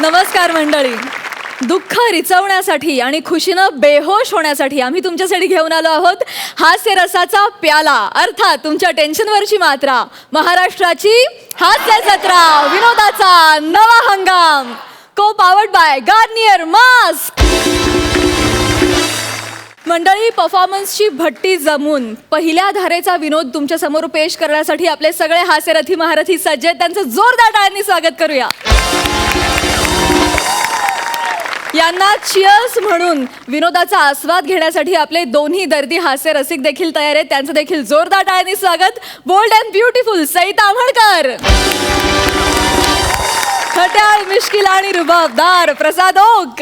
नमस्कार मंडळी. दुःख रिचवण्यासाठी आणि खुशीनं बेहोश होण्यासाठी आम्ही तुमच्यासाठी घेऊन आलो आहोत हास्यरसाचा प्याला, अर्थात तुमच्या टेन्शनवरची मात्रा. महाराष्ट्राची हास्य जत्रा, विनोदाचा नवा हंगाम. को पावर्ड बाय गार्नियर मास्क. मंडळी, परफॉर्मन्सची भट्टी जमून पहिल्या धारेचा विनोद तुमच्या समोर पेश करण्यासाठी आपले सगळे हास्यरथी महारथी सज्ज आहेत. त्यांचं जोरदार टाळ्यांनी स्वागत करूया. यांना चिअर्स म्हणून विनोदाचा आस्वाद घेण्यासाठी आपले दोन्ही दर्दी हास्य रसिक देखील तयार आहेत. त्यांचं देखील जोरदार टाळ्यांनी स्वागत. Bold and beautiful Sai Tamhankar, खट्याळ मिश्किल आणि रुबाबदार प्रसाद ओक.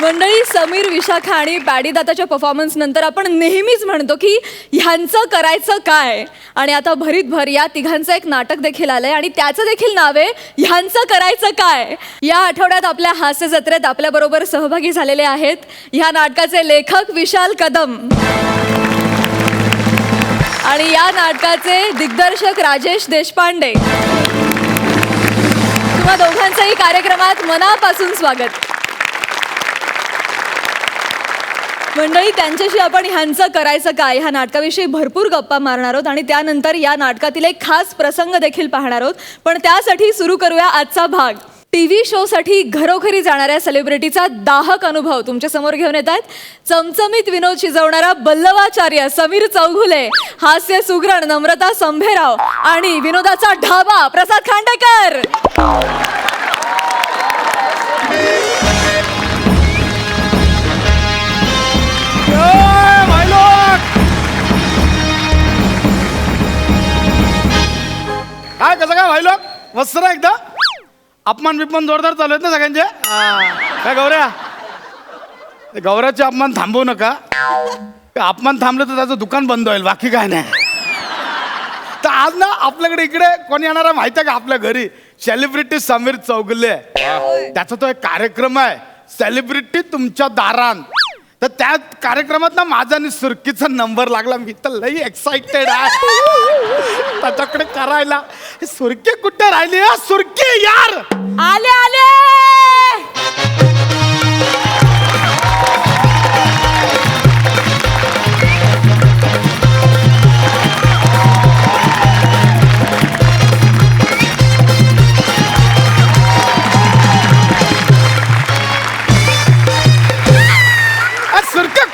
मंडळी, समीर, विशाखा आणि पॅडी दाताच्या परफॉर्मन्स नंतर आपण नेहमीच म्हणतो की ह्यांचं करायचं काय, आणि आता भरीत भर या तिघांचं एक नाटक देखील आलंय आणि त्याचं देखील नाव आहे ह्यांचं करायचं काय. या आठवड्यात आपल्या हास्य जत्रेत आपल्याबरोबर सहभागी झालेले आहेत ह्या नाटकाचे लेखक विशाल कदम आणि या नाटकाचे दिग्दर्शक राजेश देशपांडे. तुम्हा दोघांचंही कार्यक्रमात मनापासून स्वागत. मंडळी, त्यांच्याशी आपण ह्यांचं करायचं काय ह्या नाटकाविषयी भरपूर गप्पा मारणार आहोत आणि त्यानंतर या नाटकातील एक खास प्रसंग देखील पाहणार आहोत. पण त्यासाठी सुरू करूया आजचा भाग. TV शोसाठी घरोघरी जाणाऱ्या सेलिब्रिटीचा दाहक अनुभव तुमच्या समोर घेऊन येत आहेत चमचमीत विनोद शिजवणारा बल्लवाचार्य समीर चौघुले, हास्य सुगरण नम्रता संभेराव आणि विनोदाचा ढाबा प्रसाद खांडेकर. काय कसं काय व्हायलो मस्त ना एकदा. अपमान बिपमान जोरदार चालू आहेत ना सगळ्यांचे. काय गौऱ्या, गौऱ्याचे अपमान थांबवू नका. अपमान थांबलं तर त्याचं दुकान बंद होईल, बाकी काय नाही. तर आज ना आपल्याकडे इकडे कोणी येणार आहे माहिती आहे का? आपल्या घरी सेलिब्रिटी समीर चौगुले, त्याचा तो एक कार्यक्रम आहे सेलिब्रिटी तुमच्या दारात. तर त्या कार्यक्रमात ना माझा आणि सुरकीचा नंबर लागला. मी तर लई एक्साइटेड आहे त्याच्याकडे करायला. सुरकी कुठे राहिली? सुरकी यार, आले आले.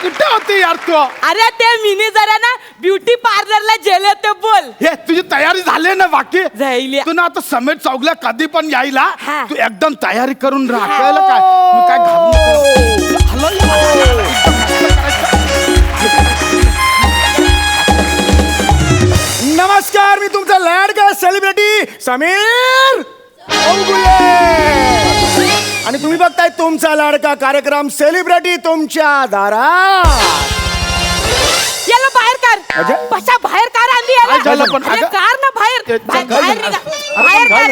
कुठे होती यार तू? अरे ते मिनी जरा ना ब्युटी पार्लरला गेले ते बोल. हे तुझी तयारी झाली ना? बाकी झाली. तू ना आता समीर चौगला कधी पण यायला हा. तू एकदम तयारी करून राह. कळलं काय? तू काय घालून नमस्कार, मी तुमचा लाडका सेलिब्रिटी समीर चौगुले आणि तुम्ही बघताय तुमचा लाडका कार्यक्रम सेलिब्रिटी तुमच्या दारात. याला बाहेर अजय? काढ. बसा बाहेर काढ. आंधी काय झालं पण? अरे कार ना बाहेर. बाहेर निघा. बाहेर काढ.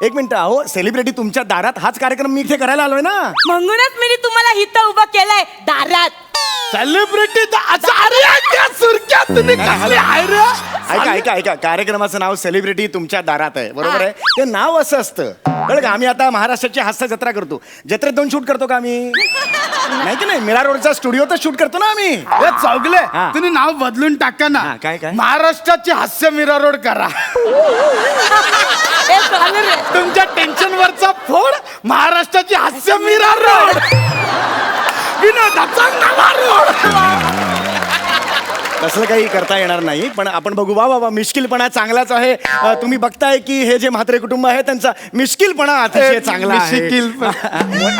एक मिनिट, अहो सेलिब्रिटी तुमच्या दारात हाच कार्यक्रम मी इथे करायला आलोय ना. म्हणूनच मी तुम्हाला इथं उभं केलंय दारात. सेलिब्रिटी सुरक्या तुम्ही कसली आहे रे? ऐका ऐका ऐका, कार्यक्रमाचं नाव सेलिब्रिटी तुमच्या दारात आहे, बरोबर आहे? ते नाव असं असतं, कळलं का? आम्ही आता महाराष्ट्राची हास्य जत्रा करतो. जत्रेत 2 शूट करतो का आम्ही? नाही की नाही, मीरा रोडचा स्टुडिओ तर शूट करतो ना आम्ही. हे चौगले, हा. तुम्ही नाव बदलून टाका ना. हा, काय? महाराष्ट्राची हास्य मीरा रोड करा. हे चालू रे. तुमच्या टेन्शन वरचा फोड महाराष्ट्राची हास्य मीरा रोड. विनोदाचा नवा रोड. तसलं काही करता येणार नाही, पण आपण बघू. वा वा वा, मिश्किलपणा चांगलाच आहे. तुम्ही बघताय की हे जे म्हात्रे कुटुंब आहे त्यांचा मिश्किलपणा अतिशय चांगला आहे.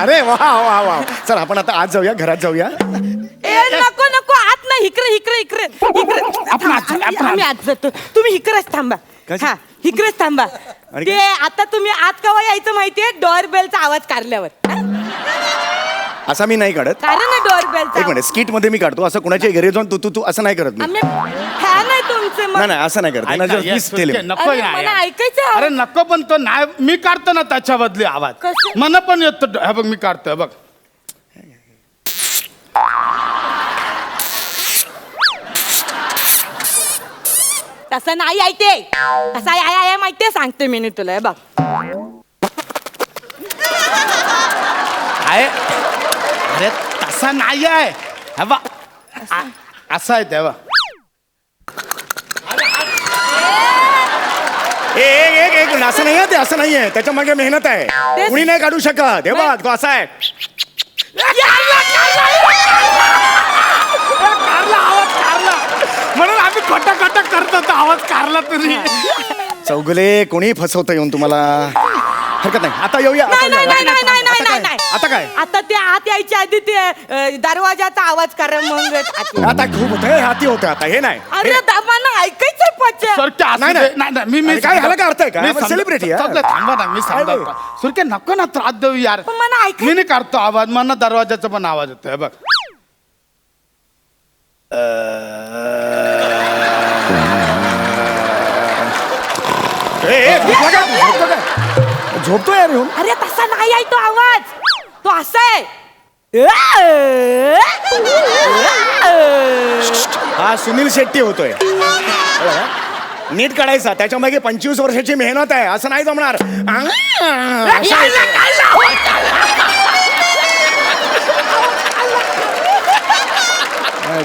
अरे वा वा वा. चल आपण आता आज जाऊया, घरात जाऊया. ए नको नको, आत नाही. इकडे इकडे इकडे इकडे. आम्ही आत जातो. तुम्ही इकडेच थांबा. कशा? हा, इकडेच थांबा. आणि ते आता तुम्ही आत केव्हा यायचं माहितीये? डोअर बेलचा आवाज काढल्यावर. असा मी नाही काढत. कारण ना डोअर बेलचा. एक मिनिट, स्किट मध्ये मी काढतो. असं कोणाच्या घरी जाऊन तू तू तू असं नाही करत मी. आम्ही फॅन आहे तुमचे. नाही नाही, असं नाही करत. ऐका, ना, yes, please tell him. नको अरे, ना मला यार. ऐकायचं आहे. अरे नको, पण तो नाही, मी काढतो ना त्याच्या बदली आवाज. कसं? मला पण येतो. हे बघ मी काढतोय बघ. तसं नाही आहे ते. कसा आहे माहितीये, सांगते मी तुला, हे बघ. आहे अरे तसा नाही आहे हा बा असा आहे तेव्हा एक असं नाही आहे ते, असं नाही आहे. त्याच्या मागे मेहनत आहे, कुणी नाही काढू शकत. हे बघ तो असा आहे. म्हणून आम्ही खोटा खोटा करतो तो आवाज काढला तुम्ही. चौगुले कोणी फसवतं येऊन तुम्हाला. हरकत नाही, आता येऊया. नाही नाही नाही नाही नाही नाही नाही नाही. आता काय? आता ते आत यायच्या आधी ते दरवाजाचा आवाज करा मग आता खूप होतंय, हाती होतं आता. हे नाही. अरे दामाना ऐकायचं पच्चे. सुरक्या असू नाही, दे. नाही. नाही नाही मी अरे काय ह्याला काय अर्थ आहे का? मी आपण समजा- celebrity आहे. समजा, थांबा ना मी काय समजा सुरक्या नको ना त्रास देऊ यार. पण मला ऐकायचं. मी नाही काढतो आवाज, मला दरवाजाचा पण आवाज येतो हे बघ. झोपतोय यार येऊन. अरे तसा नाही आहे तो आवाज, तो असा आहे. हा सुनील शेट्टी होतोय. नीट काढायचा, त्याच्या मागे 25 वर्षाची मेहनत आहे. असं नाही जमणार.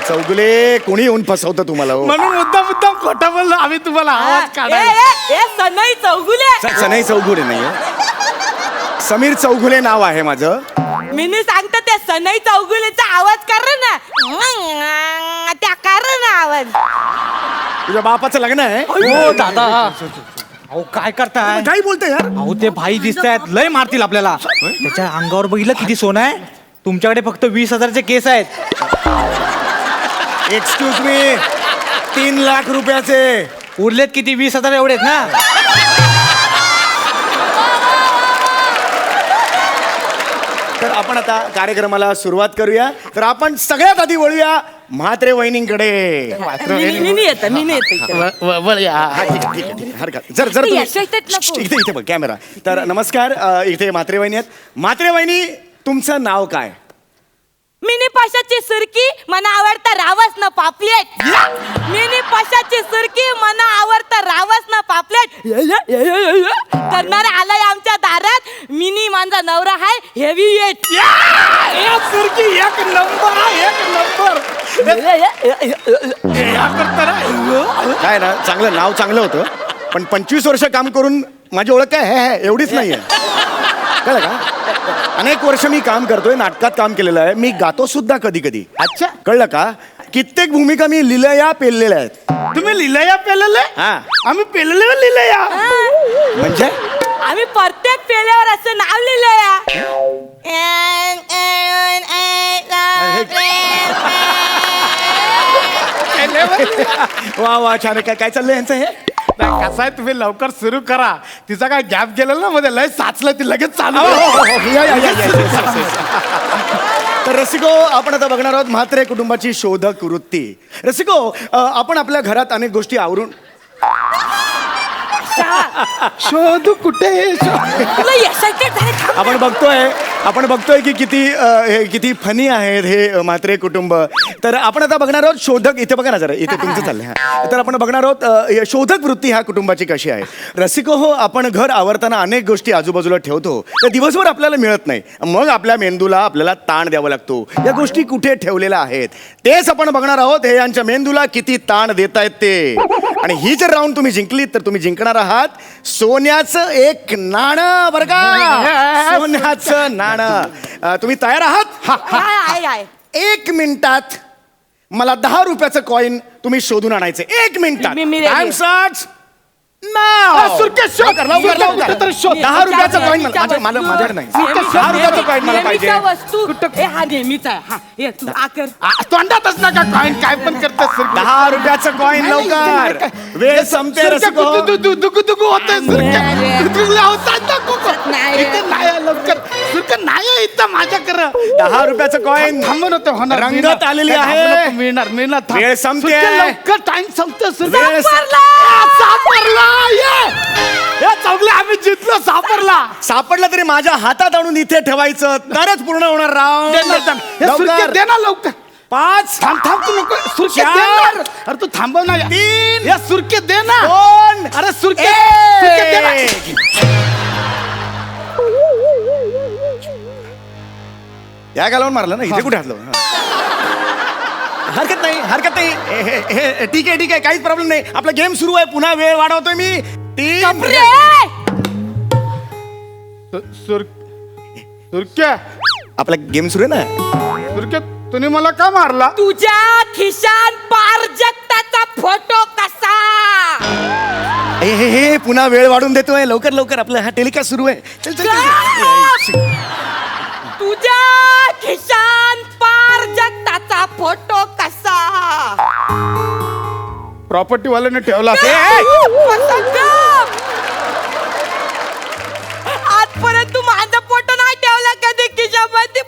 चौगुले कोणी येऊन फसवतं तुम्हाला हो. म्हणून मुद्दाम मुद्दाम खोटा बोललो आम्ही तुम्हाला आवाज काढायला. सनई चौगुले. सनई चौगुले नाहीये, समीर चौगुले नाव आहे माझं. मी सांगते ते सनई चौगुलेचा आवाज कर ना, त्या कर ना आवाज. तुझ्या बापाचं लग्न आहे. हो दादा. अहो काय करताय? काही बोलतोय यार. अहो ते भाई दिसतायत, लय मारतील आपल्याला. त्याच्या अंगावर बघितलं किती सोनं आहे. तुमच्याकडे फक्त 20,000चे केस आहेत. एक्सक्यूज मी, 3 लाख रुपयाचे. उरलेत किती? 20,000 एवढेच ना. तर आपण आता कार्यक्रमाला सुरुवात करूया. तर आपण सगळ्यात आधी वळूया म्हात्रे वहिनींकडे. मी येते. वळया. हरकत जर जर तू तुम्ही- यशायचंच नको. इथे इथे बघ कॅमेरा. तर नमस्कार, इथे म्हात्रे वहिनी आहेत. म्हात्रे वहिनी, तुमचं नाव काय? मिनी पाशाची सुरकी मना आवडता रावस ना पापलेट. मिनी पाशाची सुरकी मना आवडता रावस ना पापलेट. करणारा आलाय आमच्या दारात. मिनी माझा नवरा हाय हेवी वेट. सुरकी एक नंबर एक नंबर. काय ना, चांगलं नाव चांगलं होतं, पण 25 वर्ष काम करून माझी ओळख काय हे एवढीच नाहीये. कळलं का? अनेक वर्ष मी काम करतोय, नाटकात काम केलेलं आहे, मी गातो सुद्धा कधी कधी. अच्छा, कळलं का? कित्येक भूमिका मी लिहिल्या पेललेल्या आहेत. तुम्ही लिहिलंया पेलेले? हा. आम्ही पेलेले लिहिलंया. म्हणजे आम्ही प्रत्येक पेल्यावर असं नाव लिहिलंय. वा वा छान. काय काय चाललंय यांचं हे? नाही, कसं आहे तुम्ही लवकर सुरू करा. तिचा काय गॅप गेलेला ना मध्ये लय साचलं, ती लगेच चालू. तर रसिको, आपण आता बघणार आहोत म्हात्रे कुटुंबाची शोधक वृत्ती. रसिको, आपण आपल्या घरात अनेक गोष्टी आवरून शोधू कुठे तुला यशायचं झालं थांब. आपण बघतोय की किती फनी आहेत हे म्हात्रे कुटुंब. तर आपण आता बघणार आहोत शोधक. इथे बघा ना जरा, इथे तुमचं चाललंय. हा. तर आपण बघणार आहोत शोधक वृत्ती ह्या कुटुंबाची कशी आहे. रसिको हो, आपण घर आवरताना अनेक गोष्टी आजूबाजूला ठेवतो, त्या दिवसभर आपल्याला मिळत नाही. मग आपल्या मेंदूला आपल्याला ताण द्यावा लागतो. या गोष्टी कुठे ठेवलेल्या आहेत तेच आपण बघणार आहोत. हे यांच्या मेंदूला किती ताण देत आहेत ते. आणि ही जर राऊंड तुम्ही जिंकलीत तर तुम्ही जिंकणार आहात सोन्याचं एक नाणं. बरं का? सोन्याचं नाणं. तुम्ही तयार आहात? आहे. 1 मिनिटात मला 10 रुपयाचं कॉईन तुम्ही शोधून आणायचे. 1 मिनिटात. मी ready. टाइम स्टार्ट्स नाव. सुरके शोध. लवकर कुठेतरी शोध. 10 रुपयाचं कॉईन माझ्याकडे नाही. 10 रुपयाचं कॉईन मला पाहिजे. नेहमीचा वस्तू. हा नेहमीचा आहे. हा ये तू आकर. तोंडातच नका कॉईन, काय पण करतात 10 रुपयाचं कॉईन लवकर. वेळ संपते रसिको. दुगु होतंय नाही. लवकर सुरकं नाही इथं माझ्याकडं. 10 रुपयाचं कॉईन थांबून होतं होणार. रंगत मिळणार. आलेली हे आहे. थांबू नको, मिळणार मिळणार थांब. वेळ संपते. सुरकं लवकर टाइम संपतो. वेळ सापडला. हे चौगले आम्ही जिंकलो. सापडला तरी माझ्या हातात आणून इथे ठेवायचं, तरच पूर्ण होणार राव. दे ना लवकर. 5 थांब थांब तू नको सुरके दे चार. ना. अरे तू थांब ना यार. 3 या सुरके दे ना 2 अरे सुरके दे ना. या घालवून मारलं ना इथे कुठे हातलं हरकत नाही हरकत नाही ठीक आहे काहीच प्रॉब्लेम नाही आपला गेम सुरू आहे पुन्हा वेळ वाढवतोय मी 3 रे सुरके आपला गेम सुरू आहे ना सुरके तुम्ही मला का मारला? तुझ्या खिशान पारजक्ताचा फोटो कसा हे पुन्हा वेळ वाढून देतोय लवकर लवकर आपलं हा टेलिकास्ट सुरू आहे चल चल, चल तुझ्या खिशान पारजक्ताचा फोटो कसा प्रॉपर्टी वाल्याने ठेवला आजपर्यंत तू माझा फोटो नाही ठेवला कधी खिशामध्ये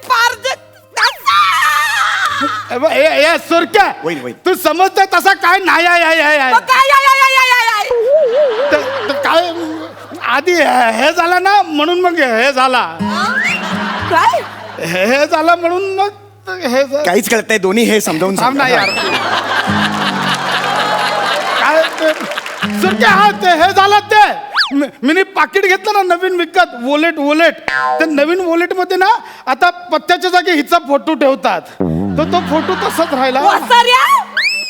सुरके वैन, वैन. तू समजतोय तसा काय नाही आहे. तर काय आधी हे झालं ना म्हणून मग हे झाला काय हे झालं म्हणून मग हे काहीच कळत नाही दोन्ही हे समजावून थांब ना सांगा. यार काय ते सुरके हा ते हे झालं ते मी पाकिट घेतलं ना नवीन विकत वॉलेट ते नवीन वॉलेट मध्ये ना आता पत्त्याच्या जागी हिचा फोटो ठेवतात तर तो फोटो तसाच राहिला वासाऱ्या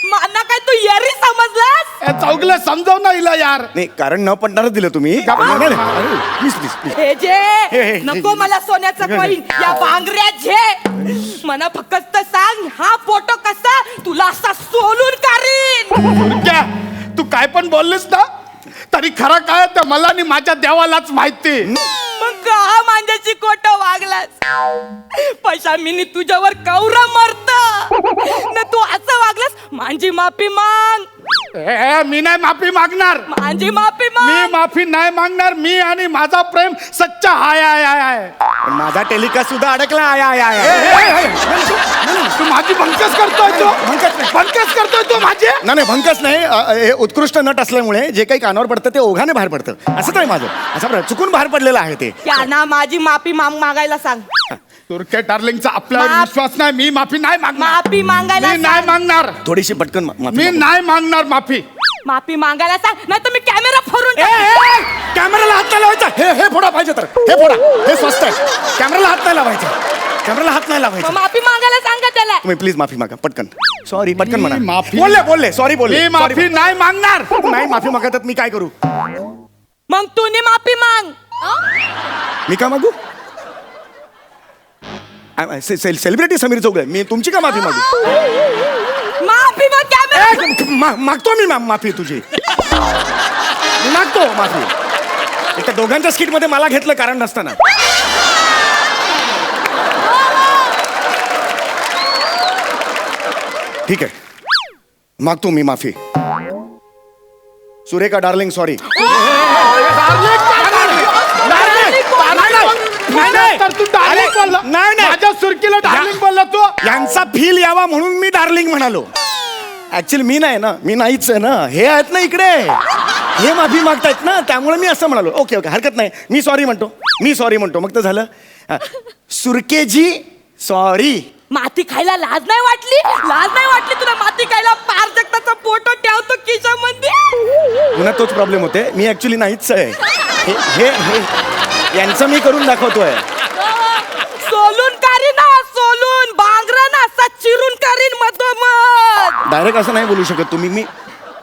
माना काय तू येरी समजलास चौकला समजाव ना हिला यार नाही कारण न पडणारच दिलं तुम्ही प्लीज प्लीज प्लीज हे जे हे. नको मला सोन्याचं कॉईन या बांगड्या जे मला फक्त सांग हा फोटो कसा तुला असा सोलून काढीन सुरक्या तू काय पण बोललीस ना तरी खरं काय ते मला आणि माझ्या देवालाच माहिती मग का माझ्याची खोट वागलास पैसा मी तुझ्यावर कौरा मरत न तू असं वागलास माझी माफी माग मी नाही माफी मागणार माझी माफी मी माग माफी नाही मागणार मी आणि माझा प्रेम सच्चा आहे माझा टेलिकास्ट सुद्धा अडकला आय तू माझी भंकस करतोय तू भंकस करतोय तू माझी नाही भंकस नाही हे उत्कृष्ट नट असल्यामुळे जे काही कानावर पडतं ते ओघाने बाहेर पडतं असं नाही माझं असं चुकून बाहेर पडलेलं आहे ते त्यांना माझी माफी मागायला सांग तुरके डार्लिंगचा आपल्यावर माफ- विश्वास नाही मी माफी नाही मागणार माफी मागायला मी नाही सांग. मागणार थोडीशी पटकन माफी मी मागू. नाही मागणार माफी माफी मागायला सांग नाही तर मी कॅमेरा फोडून टाकेन. कॅमेराला हात नाही लावायचा हे फोडा पाहिजे तर हे फोडा हे स्वस्त आहे कॅमेराला हात नाही लावायचा कॅमेराला हात नाही लावायचा मग माफी मागायला सांगा त्याला तुम्ही प्लीज माफी मागा पटकन सॉरी पटकन मी म्हणा माफी- बोलले सॉरी बोलले मी माफी नाही मागणार नाही माफी मागतात मी काय करू मग तू माफी माग मी का मागू सेलिब्रिटी समीर चौगले मी तुमची का माफी मागू माफी मग कॅमेरा मागतो मी माफी तुझी मी मागतो माफी त्या दोघांच्या स्किट मध्ये मला घेतलं कारण नसताना ठीक आहे मागतो मी माफी सुरेखा डार्लिंग सॉरी तर तू डार्लिंग बोलला नाही. माझ्या सुरकीला डार्लिंग बोलला तू यांचा फील यावा म्हणून मी डार्लिंग म्हणालो ऍक्च्युली मी नाही ना मी नाहीच आहे ना हे आहेत ना इकडे हे माफी मागतायत ना त्यामुळे मी असं म्हणालो ओके हरकत नाही मी सॉरी म्हणतो मग तर झालं सुरकेजी सॉरी माती खायला लाज नाही वाटली तुला माती खायला पारजक्ताचा फोटो ठेवतो खिशामध्ये पुन्हा तोच प्रॉब्लेम होते मी ऍक्च्युली नाहीच आहे हे यांचं मी करून दाखवतोय सोलून सोलून बांगरा ना असा चिरून काढीन मधोमध डायरेक्ट असं नाही बोलू शकत तुम्ही मी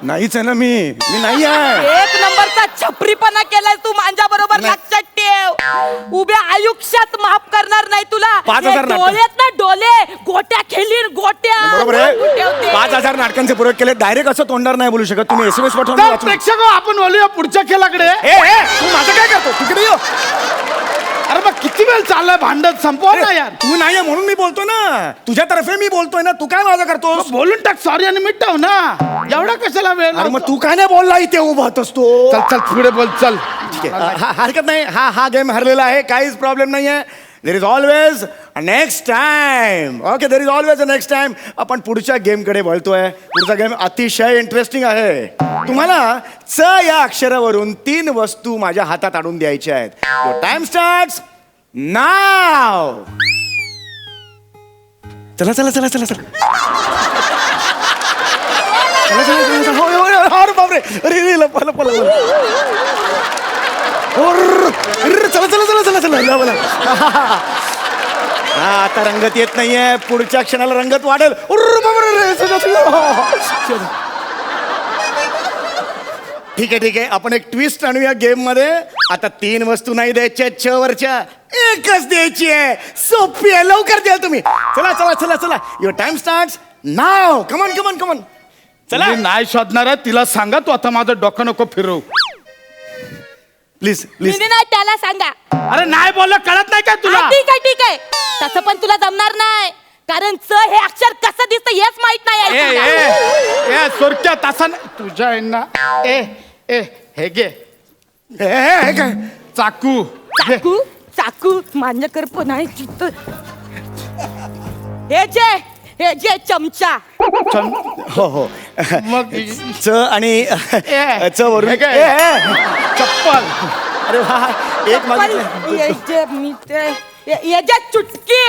नाहीच आहे ना मी नाही आहे एक नंबरचा छपरीपणा केलाय तू माझ्या बरोबर नाही. लक्षात ठेव उभ्या आयुष्यात माफ करणार नाही तुला 5,000 हे डोळ्यात ना डोले गोट्या खेळीन गोट्या बरोबर ठेवते. आहे 5,000 नाटकांचे प्रयोग केले डायरेक्ट असं तोंडावर नाही बोलू शकत तुम्ही SMS पाठवा मी तर वाचून- प्रेक्षक आपण बोलूया पुढच्या खेळाकडे तू माझं काय करतो तिकडे ये अरे मग किती वेळ चाललाय भांडत संपव ना यार तू नाही आहे म्हणून मी बोलतो ना तुझ्यातर्फे मी बोलतोय ना तू काय माझं करतोस मग बोलून टाक सॉरी आणि मिटाव ना एवढा कशाला वेळ अरे मग तू काय नाही बोलला इथे उभा होतोस तू चल चल पुढे बोल चल ठीक आहे. हरकत नाही हा गेम हरलेला आहे काहीच प्रॉब्लेम नाही आहे there is always next time okay there is always a next time आपण पुढच्या गेमकडे वळतोय पुढचा गेम अतिशय इंटरेस्टिंग आहे तुम्हाला च या अक्षरावरून 3 वस्तू माझ्या हातात आणून द्यायच्या आहेत टाइम स्टार्ट्स नाव चला चला चला चला चला चला चला चला चला होय, होय, होय. अरे बापरे अरे रे लपा लपा लपा चला चला चला चला चला लपा, लपा. हा आता रंगत येत नाहीये पुढच्या क्षणाला रंगत वाढेल उर्र, बापरे, रे, चला, चला. ठीक आहे ठीक आहे आपण एक ट्विस्ट आणूया गेम मध्ये आता 3 वस्तू नाही द्यायच्या 6 वरच्या एकच द्यायची आहे सोपी आहे लवकर द्या तुम्ही चला चला चला चला युअर टाइम स्टार्ट्स नाव कमन कमन कमन चला मी नाही शोधणार आहे, तिला सांगा तू आता माझं डोकं नको फिरवू. प्लीज प्लीज मी नाही त्याला सांगा. अरे नाही बोललं कळत नाही काय तुला? हा, ठीक आहे तसं पण तुला जमणार नाही कारण च हे अक्षर कसं दिसतं हेच माहित नाही ए आहे ए तुला. ए सुरक्या तसा नाही तुझ्या आहे ना ए ए हे घे हे काय चाकू घे. चाकू माझ्याकडे पण आहे चित्त. हे जे चमचा. हो हो मग च आणि च वरून हे काय? चप्पल अरे वा एक मागितलं ये जे मी ते ये जे चुटकी.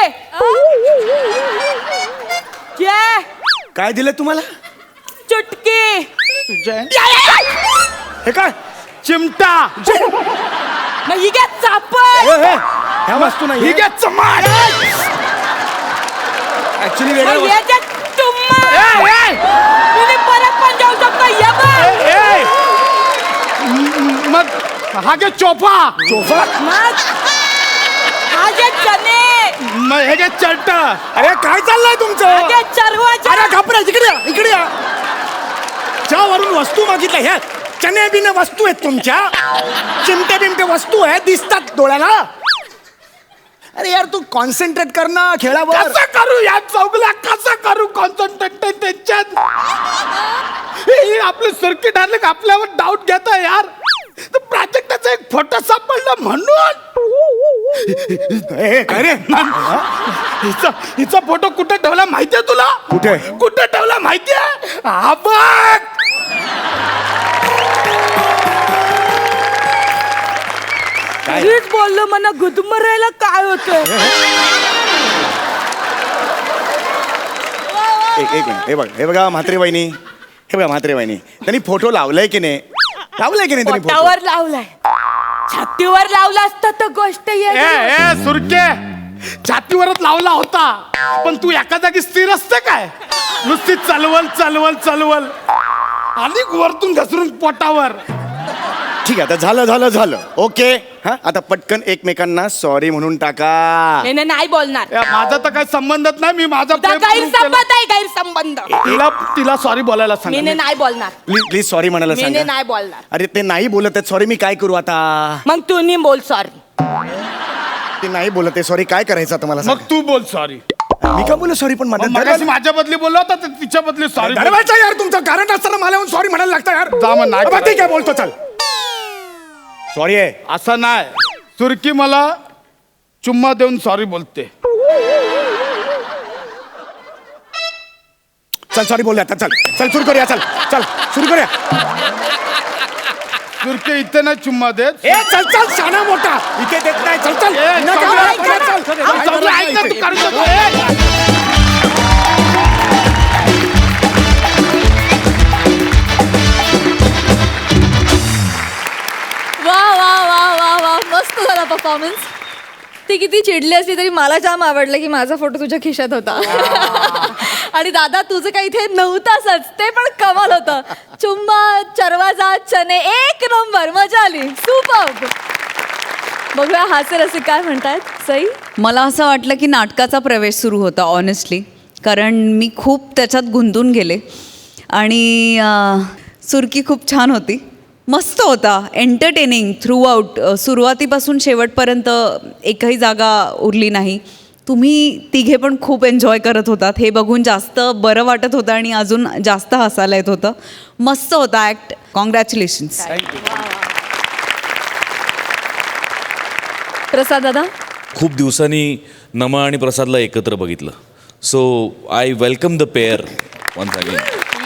जे काय दिलं तुम्हाला चुटकी. तुझ्या हे काय चिमटा मग ही घ्या चापड. ह्या वस्तू नाही ही घे चमाट. ऍक्च्युली मग वेगळं ये जे टुम्मा. ए, ए, तुम्ही परत पण जाऊ शकता ये बघ. ए, मग हा घे चोफा सोफा मग हा जे चने. मग हे घे चर्ट. अरे काय चाललंय तुमचं हा जे चरवाच्या. अरे घाबरा इकडे या इकडे या च्या वरून वस्तू मागितल्या ह्या चने बिने वस्तू आहेत तुमच्या चिमटे बिमटे वस्तू आहेत दिसतात डोळ्याला अरे यार तू कॉन्सन्ट्रेट कर ना खेळावर कसं करू या चौगला कसं करू कॉन्सन्ट्रेट त्यांच्यात हे आपले सर्किट आले का आपल्यावर डाऊट घेता यार तर प्राजक्ताचा एक फोटो सापडला म्हणून ए, काय रे हिचा फोटो कुठे ठेवला माहितीये तुला कुठे? कुठे ठेवला माहितीये हा बघ हीच बोललो मला गुदमरायला काय होतंय. एक मिनिट हे बघा म्हात्रे वहिनी हे बघा म्हात्रे वहिनी त्यांनी फोटो लावलाय की नाही त्यांनी फोटो पोटावर लावलाय छातीवर लावला असता तर गोष्ट ए ये. ए सुरके छातीवरच लावला होता पण तू एका जागी स्थिर असते काय नुसती चलवल चलवल चलवल आणि वरतून घसरून पोटावर ठीक आहे आता झालं ओके हा आता पटकन एकमेकांना सॉरी म्हणून टाका नाही बोलणार. ए, माझा तर काही संबंधच नाही मी माझा प्रेम सुरू केलं. गैरसंबंध आहे गैरसंबंध. तिला सॉरी बोलायला मी सांग नाही बोलणार. प्लीज सॉरी म्हणायला मी सांगा नाही बोलणार. अरे ते नाही बोलत आहेत सॉरी मी काय करू आता मग तू नाही बोल सॉरी. ते नाही बोलत आहे सॉरी काय करायचं आता मला मग तू बोल सॉरी मी का बोलू सॉरी पण मगाशी माझ्या बदली बोलला होता तर तिच्या बदली सॉरी दरवाजा यार तुमचं कारण असताना मला येऊन सॉरी म्हणायला लागतं यार जा मग नाही बरं, ठीक आहे बोलतो चल सॉरी आहे असं नाही सुरकी मला चुम्मा देऊन सॉरी बोलते चल सॉरी बोलूया आता चल सुरू करूया चल सुरू करूया सुरके इथे नाही चुम्मा देत ए चल शाना मोठा इथे देत नाही चल ए, न चल, घाबरा, ऐक ना. चल, चल. चल, चल, ऐक ना, तू करू नको. ए, वा वा वा वा वा मस्त झाला परफॉर्मन्स. ती किती चिडली असली तरी मला जाम आवडलं की माझा फोटो तुझ्या खिशात होता आणि दादा तुझं काही इथे नव्हताच ते पण कमाल होतं. चुम्मा चरवाजा चने एक नंबर मजा आली सुपर. बघूया हास्य रसिक काय म्हणतायत. सई मला असं वाटलं की नाटकाचा प्रवेश सुरू होता ऑनेस्टली कारण मी खूप त्याच्यात गुंतून गेले आणि सुरकी खूप छान होती मस्त होता एंटरटेनिंग थ्रू आउट सुरुवातीपासून शेवटपर्यंत एकही जागा उरली नाही. तुम्ही तिघे पण खूप एन्जॉय करत होतात हे बघून जास्त बरं वाटत होतं आणि अजून जास्त हसायला येत होतं. मस्त होता ॲक्ट. कॉंग्रॅच्युलेशन्स. प्रसाद दादा खूप दिवसांनी नमा आणि प्रसादला एकत्र बघितलं so I welcome the pair once again.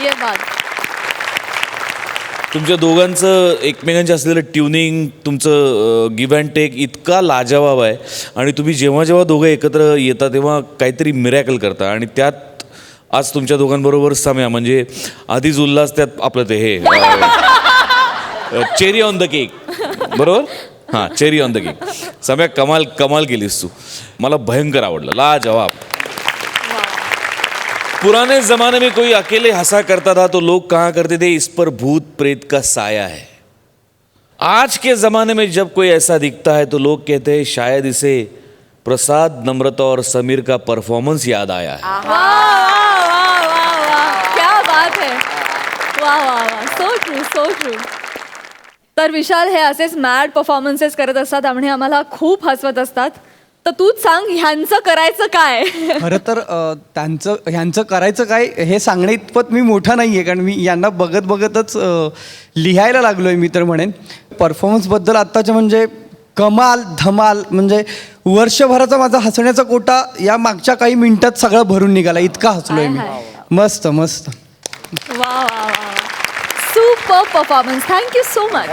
ये बात तुमच्या दोघांचं एकमेकांच्या असलेलं ट्युनिंग, तुमचं गिव्ह अँड टेक इतका लाजवाब आहे. आणि तुम्ही जेव्हा जेव्हा दोघं एकत्र येता तेव्हा काहीतरी मिरॅकल करता. आणि त्यात आज तुमच्या दोघांबरोबर सम्या, म्हणजे आधीच उल्हास, त्यात आपलं ते हे चेरी ऑन द केक, बरोबर? हाँ, चेरी ऑन द केक. सम्या, कमाल केलीस तू. मला भयंकर आवडलं, लाजवाब. पुराने जमाने में कोई अकेले हंसा करता था तो लोग कहा करते थे इस पर भूत प्रेत का साया है. आज के जमाने में जब कोई ऐसा दिखता है तो लोग कहते हैं शायद इसे प्रसाद, नम्रता और समीर का परफॉर्मेंस याद आया है. वाह वाह वाह वाह वाह, क्या बात है. वाह वाह वाह, सो ट्रू सो ट्रू. तर विशाल हे असेच मॅड परफॉर्मन्सेस करत असतात आणि आम्हाला खूप हसवत असतात. तर तूच सांग, ह्यांचं करायचं काय? खरं तर ह्यांचं करायचं काय हे सांगण्या इतपत मी मोठा नाही आहे, कारण मी यांना बघतच लिहायला लागलो आहे. मी तर म्हणेन परफॉर्मन्सबद्दल आत्ताच्या म्हणजे कमाल धमाल, म्हणजे वर्षभराचा माझा हसण्याचा कोटा या मागच्या काही मिनिटात सगळं भरून निघाला, इतका हसलो आहे मी. मस्त मस्त. वा वा वा, super performance. Thank you so much.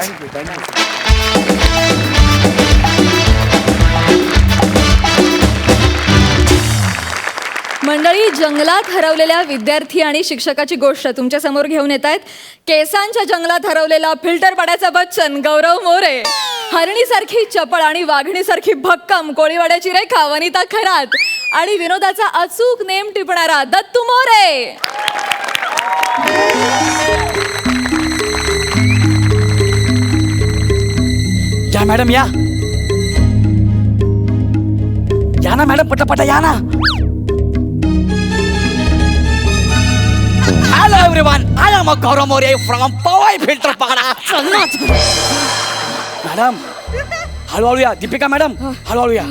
मंडळी, जंगलात हरवलेल्या विद्यार्थी आणि शिक्षकाची गोष्ट तुमच्या समोर घेऊन येत आहेत. केसांच्या जंगलात हरवलेला फिल्टर पाड्याचा बच्चन गौरव मोरे, हरणीसारखी चपळ आणि वाघणीसारखी भक्कम कोळीवाड्याची रेखा वनिता खरात आणि विनोदाचा अचूक नेम टिपणारा दत्तू मोरे. या मॅडम या ना मॅडम, पटापटा या ना. Hello everyone, I am Gaurav More from Powai Filter Pagada. Madam हळूहळू या. दीपिका मॅडम हळूहळू या.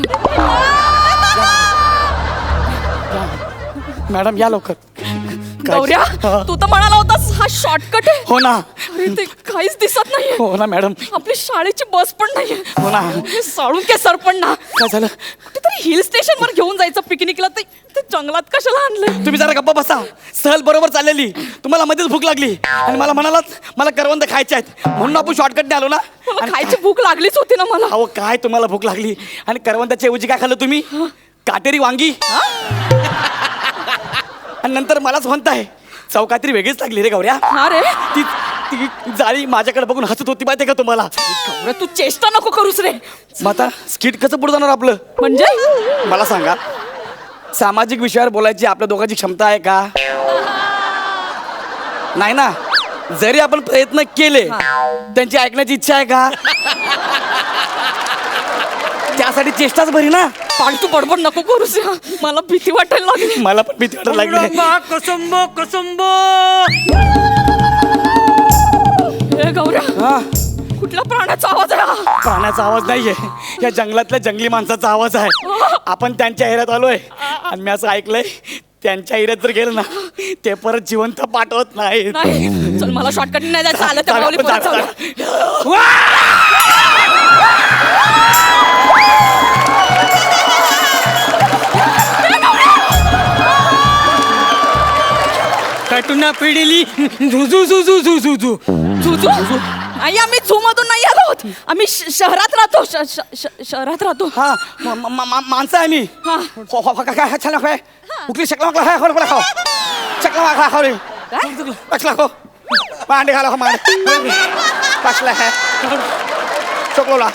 मॅडम या लवकर. गौऱ्या, तू तर म्हणाला होतास हा शॉर्टकट आहे. हो ना. अरे ते काहीच दिसत नाहीये. हो ना मॅडम. आपली शाळेची बस पण नाहीये. हो ना. हे साळुंके सर पण ना. काय झालं? कुठेतरी हिल स्टेशन वर घेऊन जायचं पिकनिकला, ते जंगलात कशाला आणलंय? तुम्ही जरा गप्पा बसा. सहल बरोबर चाललेली, तुम्हाला मध्येच भूक लागली आणि मला म्हणालात मला करवंद खायचे आहेत, म्हणून आपण शॉर्टकटने आलो ना. मला खायची भूक लागलीच होती ना मला. अहो काय तुम्हाला भूक लागली आणि करवंदाच्या ऐवजी काय खाल्लं तुम्ही? काटेरी वांगी. आणि नंतर मलाच म्हणताय चव काहीतरी वेगळीच लागली रे गौऱ्या. अरे ती ती जाळी माझ्याकडे बघून हसत होती माहितीये का तुम्हाला? गौऱ्या, तू चेष्टा नको करूस रे. मग आता स्किट कसं पुढे जाणार आपलं? म्हणजे मला सांगा, सामाजिक विषयावर बोलायची आपल्या दोघांची क्षमता आहे का? नाही ना. जरी आपण प्रयत्न केले त्यांची ऐकण्याची इच्छा आहे का? त्यासाठी चेष्टाच बरी ना. फालतू बडबड नको करूस रे. मला भीती वाटायला लागली. मला पण भीती वाटायला लागली. कसंबो कसंबो. ए गौऱ्या, हा, कुठल्या प्राण्याचा आवाज आहे हा? प्राण्याचा आवाज नाहीये, या जंगलातल्या जंगली माणसाचा आवाज आहे. आपण त्यांच्या एरियात आलोय आणि मी असं ऐकलंय त्यांच्या एरियात जर गेलं ना ते परत जिवंत पाठवत नाही. नाही, चल मला शॉर्टकट नाही जायचं. आलं त्या माऊली परत जाऊया. कार्टून पिढीली झुझू झुझू झुझू झुझू. झुझू? नाही, आम्ही झू मधून नाही आलो आहोत. आम्ही शहरात राहतो. शहरात राहतो. हा, माणसं आहे मी. काय छान काय कुठली शकला मागला काय खाऊ खाऊ शकला मागला खाऊ रे. कसला खो मांडे घाला मांडे कसला है चोकलोला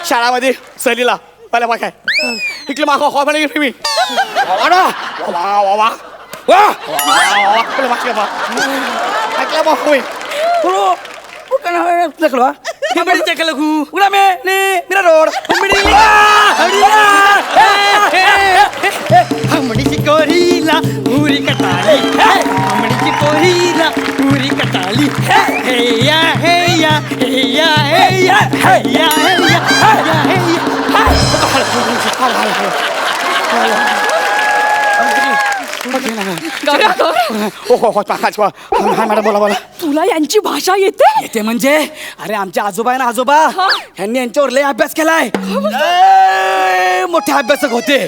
शाळामध्ये सहलीला पहिल्या काय इकडे मागो खो म्हणे मी हमडीची कोरीला पुरी कटाली, हमडीची कोरीला पुरी कटाली. हे या हे या हे या हे या हे या हे या हे मॅडम बोला बोला. तुला यांची भाषा येते? येते म्हणजे अरे आमचे आजोबा आहे ना आजोबा यांनी यांच्यावर लय अभ्यास केलाय. लय मोठे अभ्यासक होते.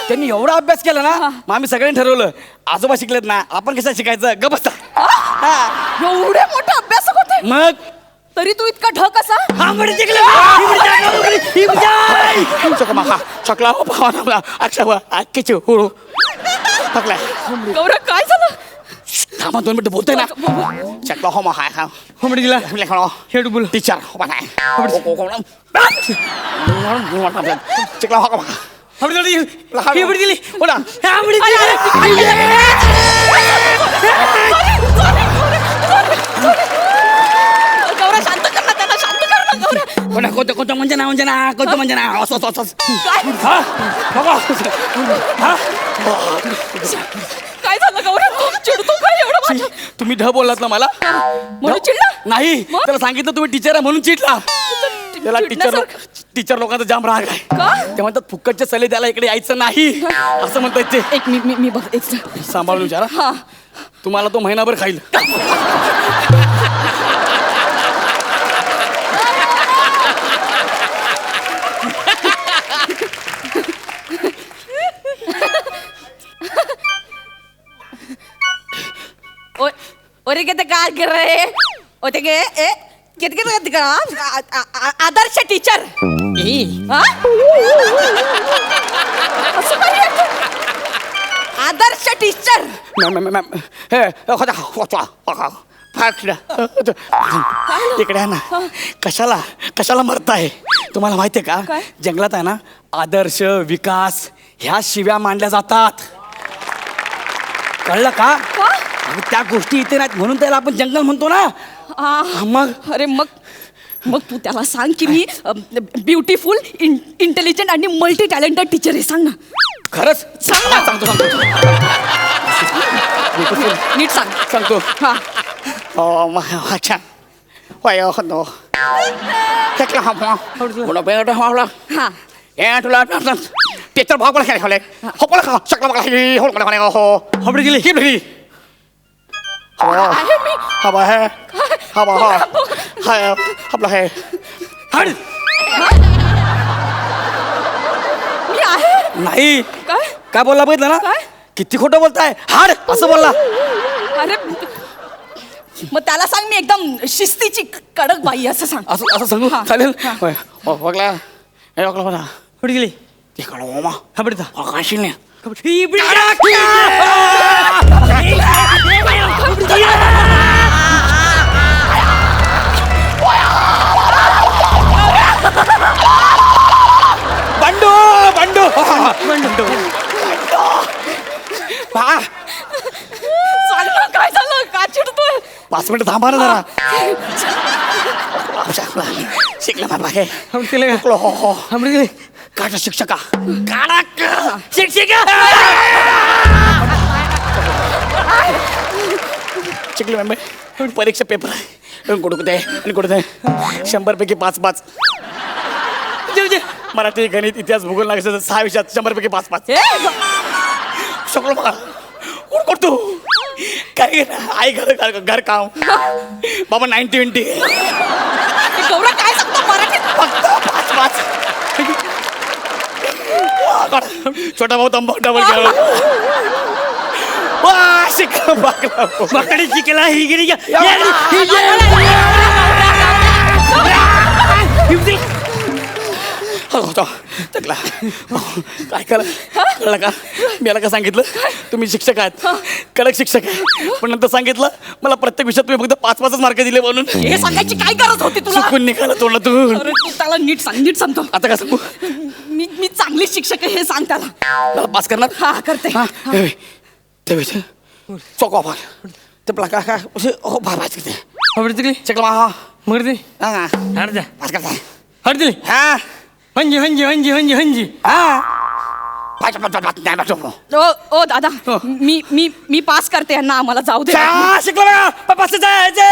त्यांनी एवढा अभ्यास केला ना मग आम्ही सगळ्यांनी ठरवलं आजोबा शिकलेत ना आपण कसं शिकायचं ग बसा. एवढे मोठे अभ्यासक होते? मग तरी तू इतका ढ कसा हा म्हणे जिंकलं चकला अक्षय अक्कीची हुळू थकलाय गौरव काय झालं थांबा 2 मिनिटं बोलतोय ना चकला हो मग हा कोंबडी दिला हेड बोल टीचर चकला हो का हेबडी दिली बोला गौरव शांत कर ना त्यांना शांत कर ना गौरव कोणा कोणतं म्हणजे ना कोणतं म्हणजे ना असं काय झालं गौरव तू चिडतो काय एवढं माझ्या तुम्ही ढ बोललात ना मला म्हणून चिडला नाही मग? त्याला सांगितलं तुम्ही टीचर आहे म्हणून चिडला त्याला टीचर लोकांचा जाम राग आहे का? ते म्हणतात फुकटचे सले त्याला इकडे यायचं नाही असं म्हणतात ते एक मी बघ एक सांभाळून विचारा हा तुम्हाला तो महिनाभर खाईल ओरे किती काय कर रे ओ ते गे ए किती किती आदर्श टीचर आदर्श टीचर इकडे आहे ना कशाला मरताय तुम्हाला माहितीये का काय? जंगलात आहे ना आदर्श विकास ह्या शिव्या मांडल्या जातात कळलं का अगं, त्या गोष्टी इथे नाहीत म्हणून त्याला आपण जंगल म्हणतो ना मग अरे मग तू त्याला सांग की मी ब्युटिफुल इंटेलिजंट आणि मल्टी टॅलेंटेड टीचर आहे सांग ना खरंच सांग ना. सांगतो नीट सांग सांगतो हा अच्छा वय होतो हा टीचर भाग खेळले हेबडी दिली आहे मी हड मी आहे नाही काय काय बोलला बघितलं ना काय? किती खोटं बोलताय हाड असं बोलला अरे मग त्याला सांग मी एकदम शिस्तीची कडक बाई असं सांग असं सांगू हा. चालेल हा. बघला हे बघला बघा हेबडी गेली तिकडं मामा हेबडी काशील नाही बंडू बंडू बंडू सांग ना काय झालं का चिडतोय 5 मिनिटं थांबा ना जरा शिकला बाबा हे हेबडी दिली हो हो हेबडी गेली काढा शिक्षका काढा शिक्षिका शिकले मॅम परीक्षा पेपर आहे कुठे आणि कुठे 100 पैकी 5 मराठी गणित इतिहास भूगोल लागायचं 6 विषयात 100 पैकी 5 शकलो बघा कोण करतो काय आई घर काम बाबा 90-20 गौरव काय सांगतो मराठीत फक्त 5 छोटा भाऊ तंबाखू डबल खेळ वा शिकला बागला माकडे शिकला ही गेली टकला काय कळलं का मी याला का सांगितलं तुम्ही शिक्षक आहात कडक शिक्षक आहे पण नंतर सांगितलं मला प्रत्येक विषयात तुम्ही फक्त 5 मार्क दिले म्हणून हे सांगायची काय गरज होती तुला चुकून निघाला तोंडातून अरे तू त्याला नीट सांगतो आता काय सांगू मी चांगली शिक्षक आहे हे सांग त्याला मला पास करणार हा करते ते विषय चौका भाग ते पला काय हो भाबाच किती हेबडी दिली चकला हा मगर दे हा हाड द्या पास करता हाड दिली हा हंजी हा ओ दादा मी पास करते यांना आम्हाला जाऊ दे शिकला पास जायचे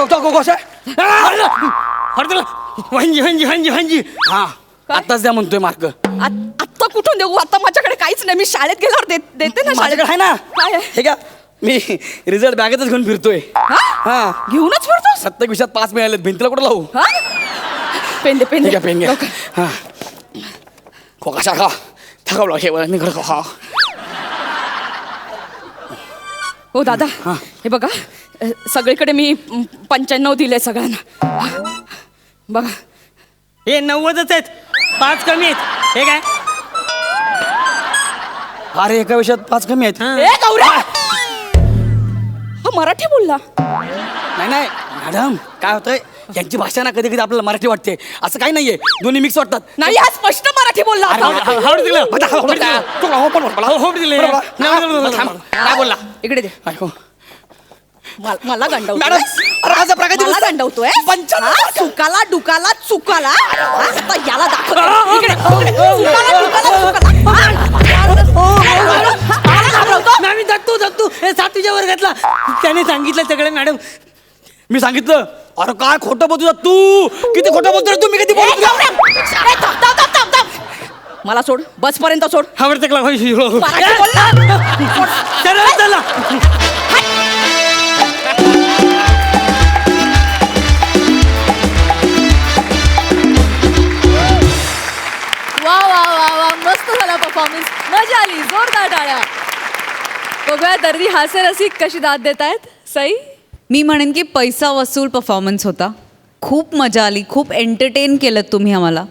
जाऊ हाड दिला हंजी हा आताच द्या म्हणतोय मार्क आत्ता कुठून देऊ आता माझ्याकडे काहीच नाही मी शाळेत गेल्यावर देते ना माझ्याकडे आहे ना काय आहे? हे का मी रिझल्ट बॅगेतच घेऊन फिरतोय हा घेऊनच फिरतोस प्रत्येक विषयात 5 मिळालेत भिंतीला कुठं लावू हा पेन दे ठीक आहे पेन घ्या लवकर. हा खोका शाखा थकवलं हे बघा निघड हा हो दादा हे बघा सगळीकडे मी 95 दिले सगळ्यांना बघा. हे 90च आहेत 5 कमी आहेत हे काय अरे एका विषयात 5 कमी आहेत. ए गौऱ्या हा मराठी बोलला. नाही नाही मॅडम काय होतंय यांची भाषा ना कधी कधी आपल्याला मराठी वाटते असं काही नाहीये दोन्ही मिक्स वाटतात. नाही हा स्पष्ट मराठी बोलला काय बोलला इकडे दे मला गंडवतोय. मॅडम, अरे आज प्रगती मला पुस्तक. गंडवतोय 95. हा, चुकाला डुकाला चुकाला हा, आता याला दाखव इकडे चुकाला डुकाला चुकाला मला घाबरवतो. नाही जगतो हे 7वीच्या वर्गातला त्याने सांगितलं सगळं मॅडम. मी सांगितलं अरे काय खोटं बोलतो तू किती खोटं बोलतो रे तू मी किती ए, बोलतो गौऱ्या! ए, थांब. मला सोड बस पर्यंत सोड. आवडतं का मराठी बोल ना. सरळ चला. वा वा वा वा मस्त झाला परफॉर्मन्स, मजा आली, जोरदार टाळ्या. बघूया दर्दी हास्यरसिक कशी दाद देत आहेत. सई मी म्हणेन की पैसा वसूल परफॉर्मन्स होता. खूप मजा आली, खूप एंटरटेन केलं तुम्ही आम्हाला.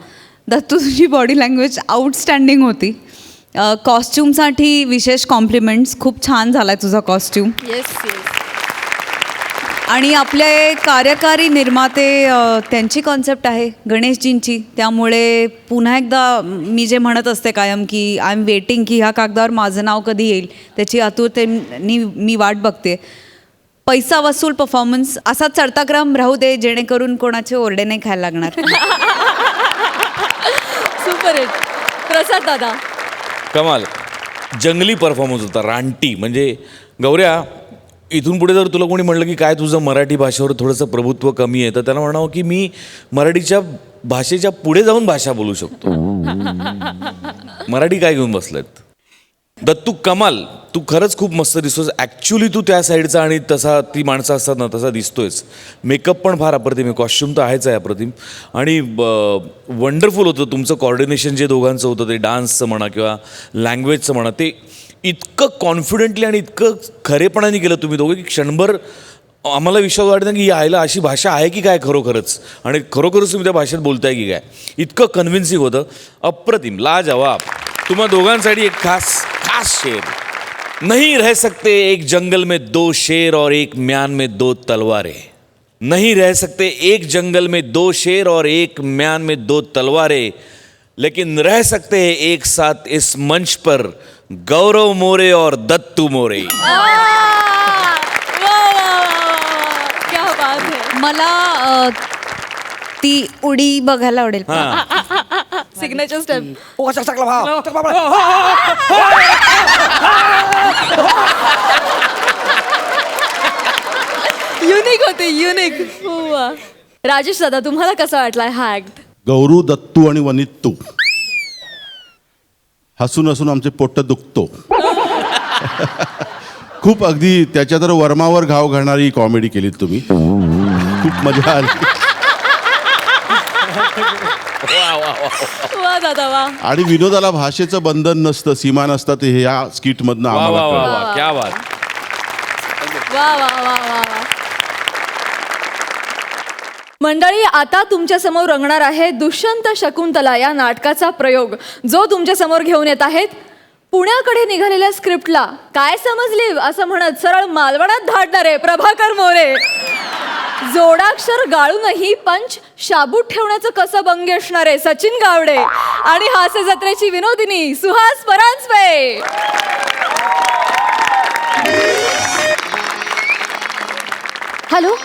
दत्तू तुझी बॉडी लँग्वेज आउटस्टँडिंग होती. कॉस्ट्युमसाठी विशेष कॉम्प्लिमेंट्स. खूप छान झाला आहे तुझा कॉस्ट्युम. Yes yes. आणि आपले कार्यकारी निर्माते त्यांची कॉन्सेप्ट आहे गणेशजींची. त्यामुळे पुन्हा एकदा मी जे म्हणत असते कायम की आय एम वेटिंग की ह्या कागदावर माझं नाव कधी येईल त्याची आतुरतेने मी वाट बघते. पैसा वसूल परफॉर्मन्स असा चढता क्रम राहू दे जेणेकरून कोणाचे ओरडे नाही खायला लागणार. Super hit. प्रसाद दादा कमाल. जंगली परफॉर्मन्स होता, रानटी. म्हणजे गौऱ्या, इथून पुढे जर तुला कोणी म्हणलं की काय तुझं मराठी भाषेवर थोडंसं प्रभुत्व कमी आहे तर त्याला म्हणावं की मी मराठीच्या भाषेच्या पुढे जाऊन भाषा बोलू शकतो. मराठी काय घेऊन बसलेत. दत्तू कमाल, तू खरंच खूप मस्त दिसतोस. ॲक्च्युली तू त्या साईडचा आणि तसा ती माणसं असतात ना तसा दिसतोयस. मेकअप पण फार अप्रतिम आहे, कॉस्ट्युम तर आहेच आहे अप्रतिम. आणि वंडरफुल होतं तुमचं कॉर्डिनेशन जे दोघांचं होतं ते डान्सचं म्हणा किंवा लँग्वेजचं म्हणा ते इतकं कॉन्फिडेंटली आणि इतकं खरेपणाने केलं तुम्ही दोघे की क्षणभर आम्हाला विश्वास वाटत नाही की यायला अशी भाषा आहे की काय खरोखरच आणि खरोखरच तुम्ही त्या भाषेत बोलताय की काय. इतकं कन्व्हिन्सिंग होतं. अप्रतिम, लाजवाब. तुम्हा दोघांसाठी एक खास शेर. नहीं रह सकते एक जंगल में 2 शेर और एक म्यान में 2 तलवारें. नहीं रह सकते एक जंगल में 2 शेर और एक म्यान में 2 तलवारें, लेकिन रह सकते हैं एक साथ इस मंच पर गौरव मोरे और दत्तू मोरे. वा वा वा वा. क्या बात है. मला ती उडी बघायला आवडेल. Signature step. ओ चकला भाव चकला भाव. युनिक होते, युनिक. वा. राजेश दादा तुम्हाला कसा वाटलाय हा ऍक्ट. गौरू, दत्तू आणि वनित्तू हसून हसून आमचे पोट दुखतो. खूप अगदी त्याच्या तर वर्मावर घाव घालणारी कॉमेडी केलीत तुम्ही. खूप मजा आली. वा दादा वा. आणि विनोदाला भाषेचं बंधन नसतं, सीमा नसतात हे या स्किट मधनं वा वा आम्हाला वा कळलं. वा, क्या बात. वा वा वा वा वा. मंडळी, आता तुमच्या समोर रंगणार आहे दुष्यंत शकुंतला या नाटकाचा प्रयोग, जो तुमच्या समोर घेऊन येत आहेत. पुण्याकडे निघालेल्या स्क्रिप्टला काय समजली असं म्हणत सरळ मालवणात धाडणारे प्रभाकर मोरे. जोडाक्षर गाळूनही पंच शाबूत ठेवण्याचं कसं बंगी असणारे सचिन गावडे आणि हास्य जत्रेची विनोदिनी सुहास परांजपे. हॅलो.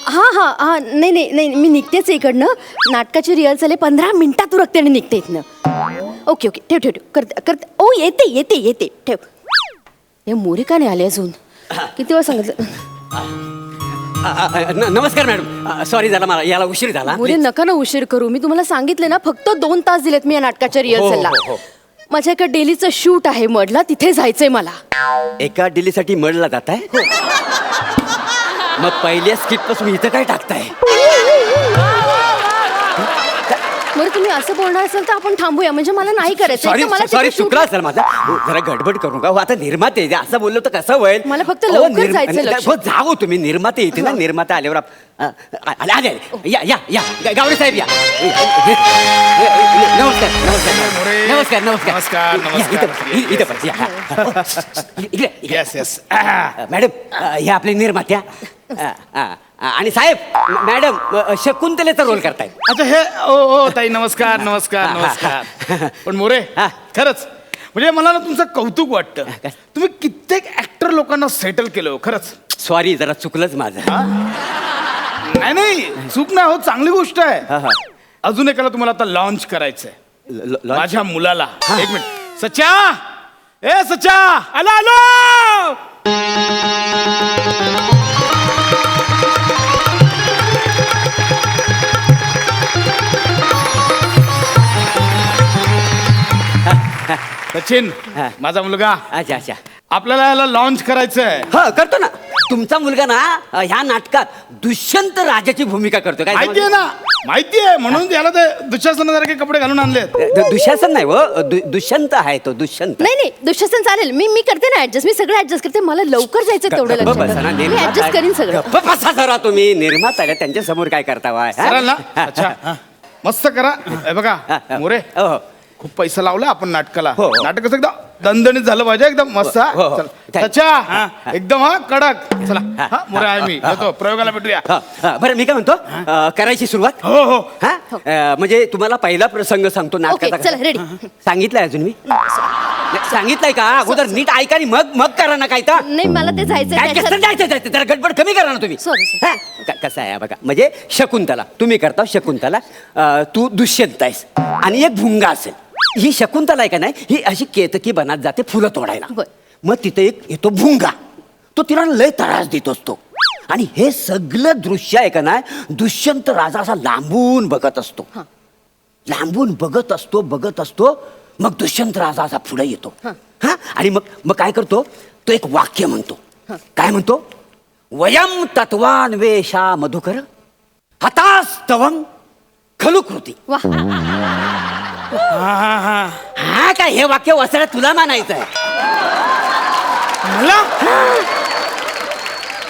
हां हां हां नाही नाही नाही मी निघतेच इकडनं. नाटकाची रिहर्सल आहे, 15 मिनिटात उरकते आणि निघते इथनं. ओके ओके ठेव ठेव ठेव. करते करते. ओ येते येते येते ठेव. हे मोरे का नाही आले अजून. किती वेळ सांगितलं. नमस्कार मॅडम. सॉरी झाला मला याला उशीर झाला. मोरे नका ना उशीर करू. मी तुम्हाला सांगितले ना फक्त 2 तास दिलेत मी या नाटकाच्या रिहर्सलला. माझ्या एका डेलीचं शूट आहे मडला, तिथे जायचंय मला. एका डिलीसाठी मडला जात आहे. मग पहिल्या स्किट पासून इथं काय टाकताय. बरं तुम्ही असं बोलणार असाल तर आपण थांबूया, म्हणजे मला नाही करायचं. सॉरी एकतर मला सॉरी तिथे shoot- चुकला असेल माझा जरा गडबड करू नका. हो, आता निर्माते आहे, असं बोललो तर कसं होईल. मला फक्त हो, लवकर जायचंय लक्ष. हो, जाओ तुम्ही. निर्माते येते ना, निर्माता आल्यावर आले आले या या या गावडे साहेब या. नमस्कार नमस्कार नमस्कार नमस्कार नमस्कार, या, इथं बस, या. इकडे येस येस. मॅडम ह्या आपले निर्मात्या आणि साहेब मॅडम शकुंतलेचा रोल करताय. अच्छा हे ओ ताई नमस्कार नमस्कार नमस्कार. पण मोरे हा. खरंच म्हणजे मला ना तुमचं कौतुक वाटतं. तुम्ही कित्येक ऍक्टर लोकांना सेटल केलं हो, खरंच. सॉरी जरा चुकलंच माझं. नाही नाही चूक नाही हो, चांगली गोष्ट हा, आहे. हा. अजून एकाला तुम्हाला आता लॉन्च करायचंय. माझ्या मुलाला. एक मिनिट. सच्या ए सच्या आलो आलो. सचिन हा. माझा मुलगा, अच्छा अच्छा आपल्याला याला लॉन्च करायचंय. हा करतो ना. तुमचा मुलगा ना ह्या नाटकात दुष्यंत राजाची भूमिका करतो. काय माहितीये ना, माहितीये, म्हणून याला ते दुःशासनासारखे कपडे घालून आणलेत. दुःशासन नाही हो, दुष्यंत आहे तो, दुष्यंत. नाही नाही दुःशासन चालेल, मी करते ना ऍडजस्ट. मी सगळं ऍडजस्ट करते. मला लवकर जायचं तेवढं गप्प बसा ना, लक्षात. मी निर्माता ऍडजस्ट करीन आहे. सगळं. गप्प बसा जरा तुम्ही. निर्माता आहे, त्यांच्या समोर काय करता वाय? हा? कराल ना? अच्छा मस्त करा. हे बघा मोरे, हो, हो. खूप पैसा लावला आपण नाटकाला. हो. नाटक कसं एकदम दणदणीत झालं पाहिजे, एकदम मस्त. हा? हो, हो. चल. Thank अच्छा एकदम हा कडक. चला हा मोरे आहे मी येतो, प्रयोगाला भेटूया. हा, हा. बरं मी काय म्हणतो करायची सुरुवात. हो हो. हा म्हणजे तुम्हाला पहिला प्रसंग सांगतो नाटकाचा. ओके, चला, कसा? ready. सांगितलंय अजून मी? नाही, सांगितलंय का अगोदर नीट ऐका आणि मग मग करा ना काय तर. नाही मला ते जायचं काय कसं जायचं जरा गडबड कमी करा ना तुम्ही. Sorry, sorry. हा? कसं आहे बघा, म्हणजे शकुंतला तुम्ही करता शकुंतला, तू दुष्यंत आहेस आणि एक भुंगा असेल. ही शकुंतला आहे का नाही, ही अशी केतकी बनात जाते फुलं तोडायला. बर. मग तिथे एक येतो भुंगा, तो तिला लय त्रास देत असतो. आणि हे सगळं दृश्य आहे का नाही, दुष्यंत राजा असा लांबून बघत असतो. लांबून बघत असतो. मग दुष्यंत राजा असा पुढे येतो. हा आणि मग काय करतो, तो एक वाक्य म्हणतो. काय म्हणतो? वयम तत्वान्वेषा मधुकर हतास्तवं खलु कृती. वा. हा काय हे वाक्य वसऱ्या तुला मानायचं आहे? मला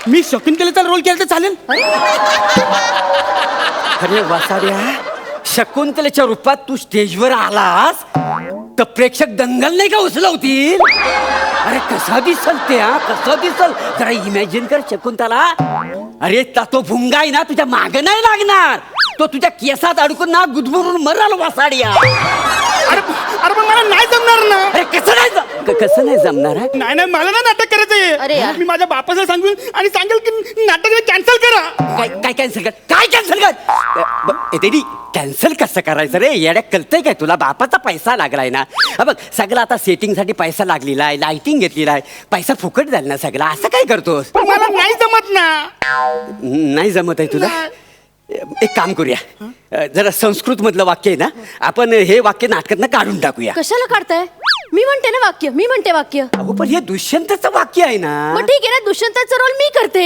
मी शकुंतलेचा रोल केला तर चालेल? अरे वसाड्या, शकुंतलेच्या रूपात तू स्टेजवर आलास तर प्रेक्षक दंगल नाही का उचलवतील? अरे कसा दिसल ते, हा कसं दिसल जरा इमॅजिन कर. शकुंतला, अरे तो भुंगा आहे ना तुझ्या माग नाही लागणार, तो तुझ्या केसात अडकून ना गुदमरून मराल वसाड्या. अरे अरे पण मला नाही जमणार ना. अरे कसं नाही जमणार आहे? नाही नाही मला ना नाटक करायचंय. अरे यार. मी माझ्या बापाला सांगून आणि सांगेल की नाटक कॅन्सल करा. काय कॅन्सल कर? काय कॅन्सल कर? कॅन्सल कसं करायचं रे येड्या, कळतंय काय तुला? बापाचा पैसा लागलाय ना. हा बघ सगळं आता सेटिंगसाठी पैसा लागलेला आहे, लाइटिंग घेतलेला आहे, पैसा फुकट झाला ना सगळा. असं काय करतोस? पण मला नाही जमत ना. नाही जमत आहे तुला? एक काम करूया, जरा संस्कृत मधलं वाक्य आहे ना, आपण हे वाक्य नाटकातनं काढून टाकूया. कशाला काढताय? मी म्हणते ना वाक्य, मी म्हणते वाक्य. अहो पण हे दुष्यंतचं वाक्य आहे ना. मग ठीक आहे ना, दुष्यंताचा रोल मी करते.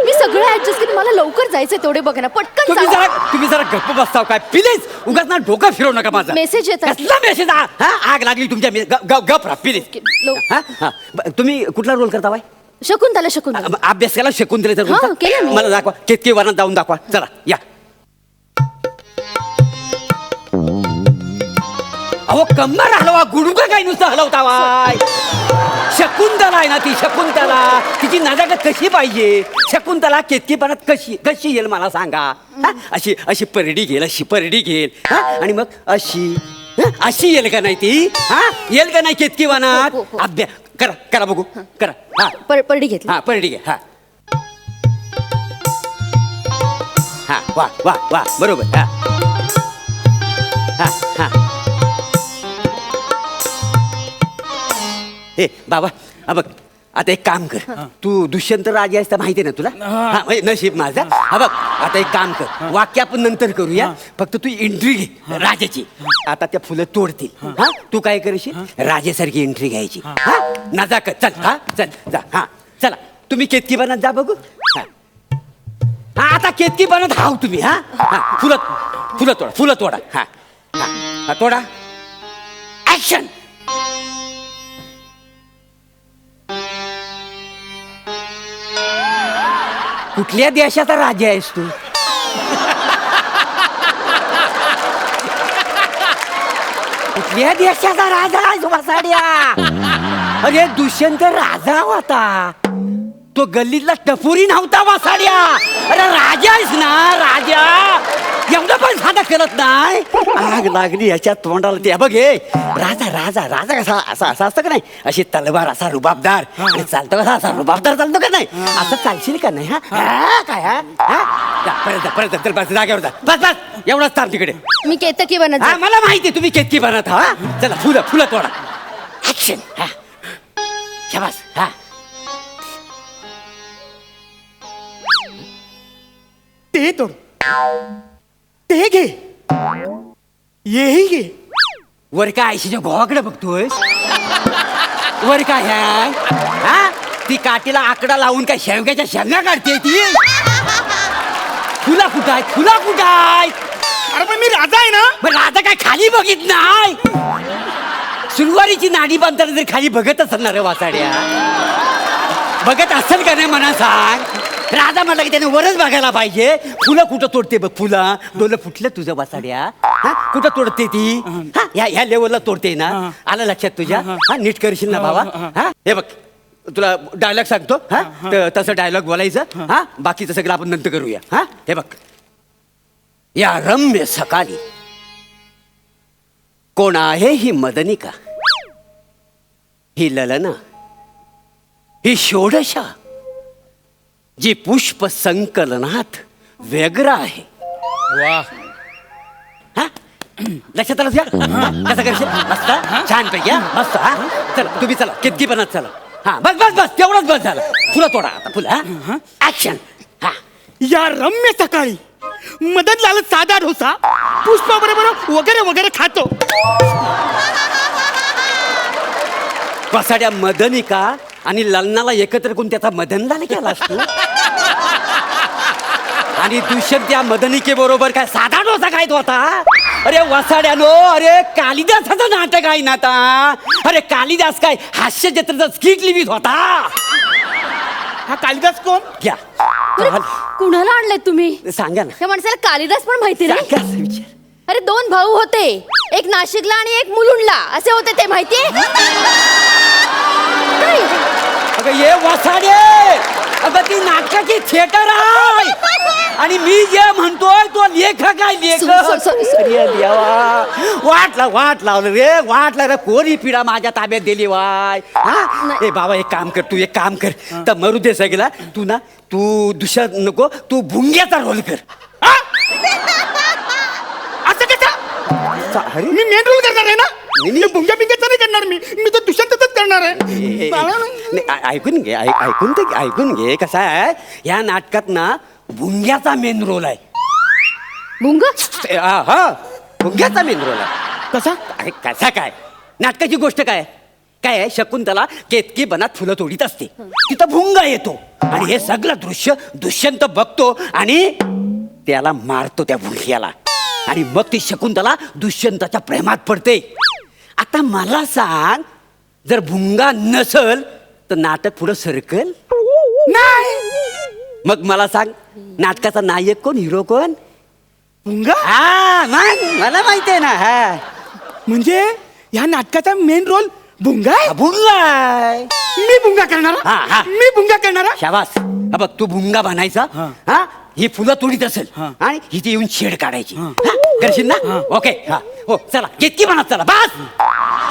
मी सगळं ऍडजस्ट करीन. मला लवकर जायचंय तेवढे बघ ना, पटकन सांगा. तुम्ही जरा गप्प बसताव काय प्लीज? उगाच ना डोकं फिरवू नका माझा. मेसेज येतात. कसला मेसेज? आग लागली तुमच्या गप राहा प्लीज. तुम्ही कुठला रोल करता बाय? शकुंतला. अभ्यास केला शकुंतलेचा हा, रोल? केला मी. मला दाखवा, केतकी वनात जाऊन दाखवा. चला या. अहो कंबर हलवा, गुडघं काय नुसतं हलवतावाय. शकुंतला आहे ना ती, शकुंतला. तिची नजाकत कशी पाहिजे? शकुंतला केतकीपणात कशी येईल मला सांगा? हा? अशी परडी घेईल, अशी परडी घेईल. हा? आणि मग अशी येईल का नाही ती? हा येईल का नाही केतकी वनात? हो, हो. अभ्यास करा बघू, करा. हा परडी घेतली. हा परडी घे. हा हा वा बरोबर. हा हे बाबा, बघ आता एक काम कर. तू दुष्यंत राजे आहेस तर माहिती आहे ना तुला? हा म्हणजे नशीब माझा. हा बघ आता एक काम कर, वाक्य आपण नंतर करूया, फक्त तू एंट्री घे राजाची. आता त्या फुलं तोडतील. हा तू काय करशील? राजेसारखी एंट्री घ्यायची. हा नजाकत. चल हा चल जा. हा चला तुम्ही केतकी बनत जा बघू. हा आता केतकी बनत हाव तुम्ही. हा फुलं तोडा. हा तोडा ऍक्शन. कुठल्या देशाचा राजा आहेस तू? कुठल्या देशाचा राजा आहेस वासाड्या? अरे दुष्यंत राजा होता, तो गल्लीतला टपोरी नव्हता वासाड्या. अरे राजा आहेस ना, राजा. एवढं पण साधा करत नाही. आग लागली याच्या तोंडाला. ते बघ हे राजा राजा राजा कसा असा असा असतं का नाही, अशी तलवार असा रुबाबदार. आणि चालतो कसा असा रुबाबदार चालतो का नाही, असं चालशील का नाही? हा काय हा जा, परत जा, परत जा, तर बस जागेवर जा. बस बस एवढंच थांब तिकडे. मी केतकी बनत हा मला माहिती तुम्ही केतकी बनत. हा चला फुलं फुलं तोडा. ऍक्शन. हा शाबास. हा ते तोड, ते घे, हेही घे. वर काय आयशीच्या घोवाकडे बघतोय? वर काय ह्या हा ती काठीला आकडा लावून काय शेवग्याच्या शेंगा काढते ती? फुला कुठाय, फुला कुठाय? अरे पण मी राजा आहे ना. पण राजा काय खाली बघित नाही? सुरवारीची नाडी बांधताना जर खाली बघत असेल ना रे वासाड्या, बघत असेल का नाही म्हणा सांग. राजा म्हटलं की त्याने वरच बघायला पाहिजे. फुलं कुठं तोडते बघ, फुलं डोलं फुटलं तुझं वासाड्या. हा कुठं तोडते ती? हा ह्या लेवलला तोडते ना. आलं लक्षात तुझ्या? हा नीट करशील ना बाबा. हा हे बघ तुला डायलॉग सांगतो. हा तसं डायलॉग बोलायचं. हा बाकीचं सगळं आपण नंतर करूया. हा हे बघ, या रम्य सकाळी कोण आहे ही मदनिका, ही ललना, ही षोडशा, जी पुष्प संकलनात व्यग्र आहे. वा हा लक्षात आलं तुझ्या? कसं करशील? मस्त छान पैकी. मस्त. हा चला तुम्ही चला केतकी बनत चला. हा बस बस बस तेवढंच बस झालं. फुलं तोडा आता फुलं. ऍक्शन. हा या रम्य सकाळी मदनलाल साधा डोसा पुष्पाबरोबर वगैरे वगैरे खातो. कसाड्या मदनिका आणि ललनाला एकत्र करून त्याचा मदनलाल केला असतो. आणि दुष्यंत त्या मदनिके बरोबर काय साधा डोसा खायत होता? अरे वसाड्यानो, अरे कालिदासाचं नाटक आहे ना आता. अरे कालिदास काय हास्य जत्रेचा स्किट लिहित होता. हा कालिदास कोण? घ्या कुणाला आणलंय तुम्ही? सांगा ना. त्या माणसाला कालिदास पण माहिती नाही. सांगा असं विचार. अरे 2 भाऊ होते, एक नाशिकला आणि एक मुलुंडला. असे होते ते माहितीये? अगं ये वसाडे, अगं ती नाटकाची थिएटर आहे. आणि मी जे म्हणतोय तो लेखक आहे, लेखक. अरे देवा, वाट लावलं रे, वाट लागलं. कोणी पिढा माझ्या ताब्यात दिली वाय. हा ए बाबा एक काम कर, तू एक काम कर. तर मरू दे सगळा. तू ना तू दुसरा नको, तू भुंग्याचा रोल कर. असं कसं? अरे मी मेन रोल करणार आहे ना. मी भुंग्या बिंग्याचा नाही करणार. मी तर दुष्यंतच करणार आहे. नाही, ऐकून घे, ऐकून घे. कसं आहे या नाटकात ना भुंग्याचा मेन रोल आहे. भुंग? हा भुंग्याचा मेन रोल आहे. कसा? कसा काय? नाटकाची गोष्ट काय काय आहे? शकुंतला केतकी बनात फुलं तोडीत असते, तिथं भुंगा येतो आणि हे सगळं दृश्य दुष्यंत बघतो आणि त्याला मारतो त्या भुंग्याला. आणि मग ती शकुंतला दुष्यंताच्या प्रेमात पडते. आता मला सांग, जर भुंगा नसल तर नाटक पुढं सरकल नाही. मग मला सांग, नाटकाचा नायक कोण, हिरो कोण? भुंगा? हा मग मला माहिती आहे ना. हा म्हणजे या नाटकाचा मेन रोल भुंगा आहे? भुंगा आहे. मी भुंगा करणार. हा, हा. मी भुंगा करणार. शाबास. हा बघ तू भुंगा बनायचा. हा ही फुलं तोडीत असेल आणि हिथे येऊन शेड काढायची. हा, करशील ना? ओके. हा हो चला कितकी बनत चला बस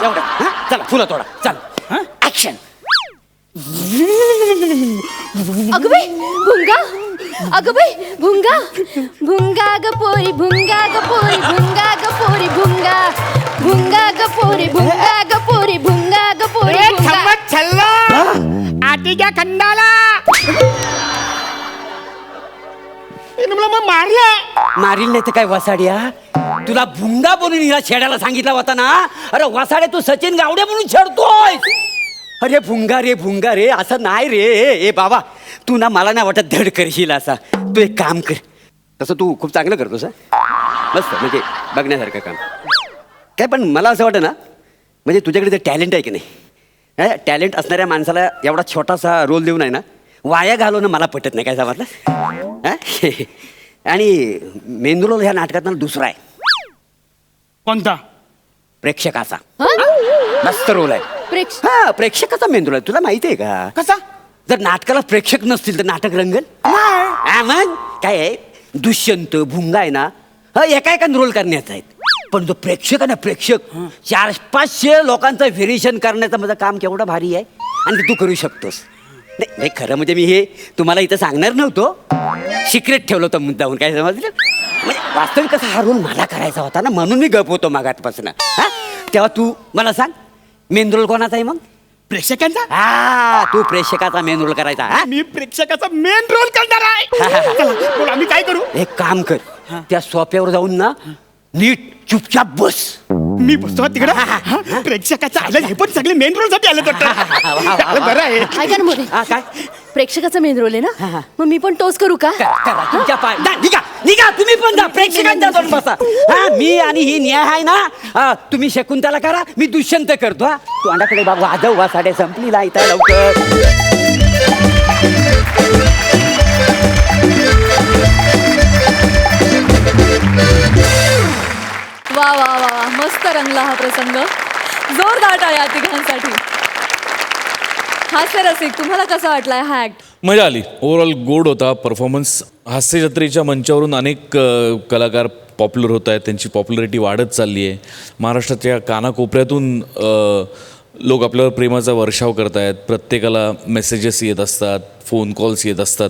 एवढं. हा चला फुलं तोडा चला. ऍक्शन. अगं बाई भुंगा, अगं बाई भुंगा, भुंगा ग पोरी, भुंगा ग पोरी, भुंगा ग पोरी, भुंगा, भुंगा ग पोरी, भुंगा ग पोरी, भुंगा ग पोरी, भुंगा. छल्ला आटीच्या खंडाला मला मारला. मारील नाही तर काय वसाड्या, तुला भुंगा बनून हिला छेडायला सांगितला होता ना. अरे वसाड्या तू सचिन गावडे म्हणून छेडतोय. अरे भुंगा रे असं नाही रे. ए बाबा तू ना मला नाही वाटत धड करशील असा. तू एक काम कर, तसं तू खूप चांगलं करतोस. मस्त म्हणजे बघण्यासारखं काम. काय पण मला असं वाटतं ना, म्हणजे तुझ्याकडे जे टॅलेंट आहे की नाही, टॅलेंट असणाऱ्या माणसाला एवढा छोटासा रोल देऊन आहे ना, वाया घालवणं मला पटत नाही. काय समजलं? आणि मेंदू रोल ह्या नाटकात ना दुसरा आहे, कोणता? प्रेक्षकाचा. मस्त रोल आहे. प्रेक्षकाचा मेंदू आहे. तुला माहिती आहे का? कसा? जर नाटकाला प्रेक्षक नसतील तर नाटक रंगल. मग काय आहे, दुष्यंत भुंगा आहे ना, एका रोल करण्याचा आहे. पण जो प्रेक्षक आहे ना, प्रेक्षक 400-500 लोकांचं व्हेरिएशन करण्याचं माझं काम केवढं भारी आहे, आणि ते तू करू शकतोस. नाही खरं म्हणजे मी हे तुम्हाला इथं सांगणार नव्हतो, सिक्रेट ठेवलं होतं मुद्दाहून. काय समजलं? म्हणजे वास्तविक कसं हा रोल मला करायचा होता ना, म्हणून मी गप होतो मागातपासून. तेव्हा तू मला सांग, मेन रोल कोणाचा आहे मग? प्रेक्षकांचा. तू प्रेक्षकाचा मेन रोल करायचा. मी प्रेक्षकाचा मेन रोल करणार आहे. चला, बोल, आम्ही काय करू? एक काम कर, त्या सोफ्यावर जाऊन ना नीट चुपचाप बस. मी बसतो तिकडे. प्रेक्षकाचा आलं, हे पण सगळे मेन रोल साठी आलं तर बरं आहे. ऐका ना मोरे, काय प्रेक्षकाचा मेन रोल आहे ना, मग मी पण तोच करू का? करा तुमच्या पाय. निघा तुम्ही पण जा, प्रेक्षकांच्या जाऊन बसा. मी आणि ही न्याय आहे ना, तुम्ही शकुंतला करा, मी दुष्यंत करतो. तू अंडाकडे बाबू वाजव, वासाडे संपली लायता लवकर. वा वा वा वा, मस्त रंगला हा प्रसंग. जोरदार टाळ्या तिघांसाठी. हास्य रसिक, तुम्हाला कसा वाटलाय हा ऍक्ट? मजा आली. ओव्हरऑल गोड होता परफॉर्मन्स. हास्य जत्रेच्या मंचावरून अनेक कलाकार पॉप्युलर होत आहेत, त्यांची पॉप्युलरिटी वाढत चालली आहे. महाराष्ट्राच्या कानाकोपऱ्यातून लोक आपल्यावर प्रेमाचा वर्षाव करत आहेत. प्रत्येकाला मेसेजेस येत असतात, फोन कॉल्स येत असतात.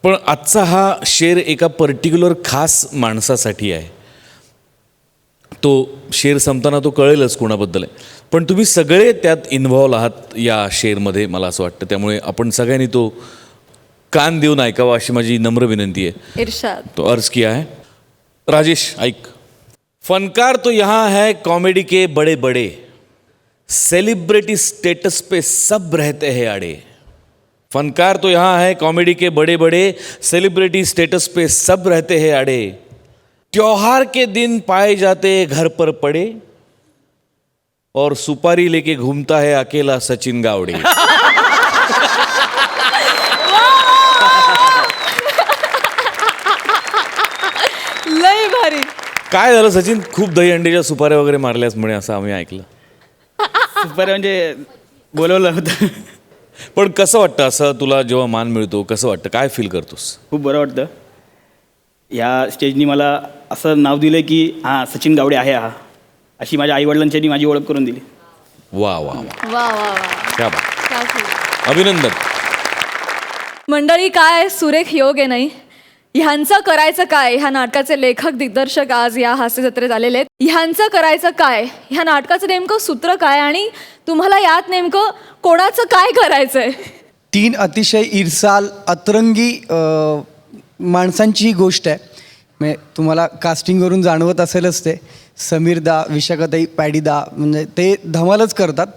पण आजचा हा शेर एका पर्टिक्युलर खास माणसासाठी आहे. तो शेर संपताना तो कळेलच कोणाबद्दल आहे. पण तुम्ही सगळे त्यात इन्व्हॉल्व आहात या शेरमध्ये, मला असं वाटतं. त्यामुळे आपण सगळ्यांनी तो कान देऊन ऐकावा अशी माझी नम्र विनंती आहे. इर्शाद. तो अर्ज किया है. राजेश ऐक. फनकार तो यहाँ है कॉमेडी के बड़े बड़े, सेलिब्रिटी स्टेटस पे सब रहते हैं अड़े. फनकार तो यहाँ है कॉमेडी के बड़े बड़े, सेलिब्रिटी स्टेटस पे सब रहते हैं अड़े. त्योहार के दिन पाए जाते घर पर पड़े, और सुपारी लेके घूमता है अकेला सचिन गावड़े. लय भारी. काय झालं सचिन, खूप दहीहंडीच्या सुपाऱ्या वगैरे मारल्यास म्हणे, असं आम्ही ऐकलं. सुपारी म्हणजे बोलवलं होतं. पण कसं वाटतं असं तुला जेव्हा मान मिळतो, कसं वाटतं, काय फील करतोस? खूप बरं वाटतं. या स्टेजनी मला असं नाव दिलं की हां सचिन गावडे आहे हा, अशी माझ्या आईवडिलांच्यानी माझी ओळख करून दिली. वा वा वा, वा वा वा, क्या बात. क्या फील. अभिनंदन. मंडळी, काय सुरेख योग आहे नाही. ह्यांचं करायचं काय, ह्या नाटकाचे लेखक दिग्दर्शक आज या हास्य जत्रेत आलेले आहेत. ह्यांचं करायचं काय, ह्या नाटकाचं नेमकं सूत्र काय, आणि तुम्हाला यात नेमकं कोणाचं काय करायचंय? 3 अतिशय इरसाल अतरंगी माणसांची ही गोष्ट आहे. म्हणजे तुम्हाला कास्टिंगवरून जाणवत असेलच ते. समीरदा, विशाखाताई, पॅडीदा, म्हणजे ते धमालच करतात.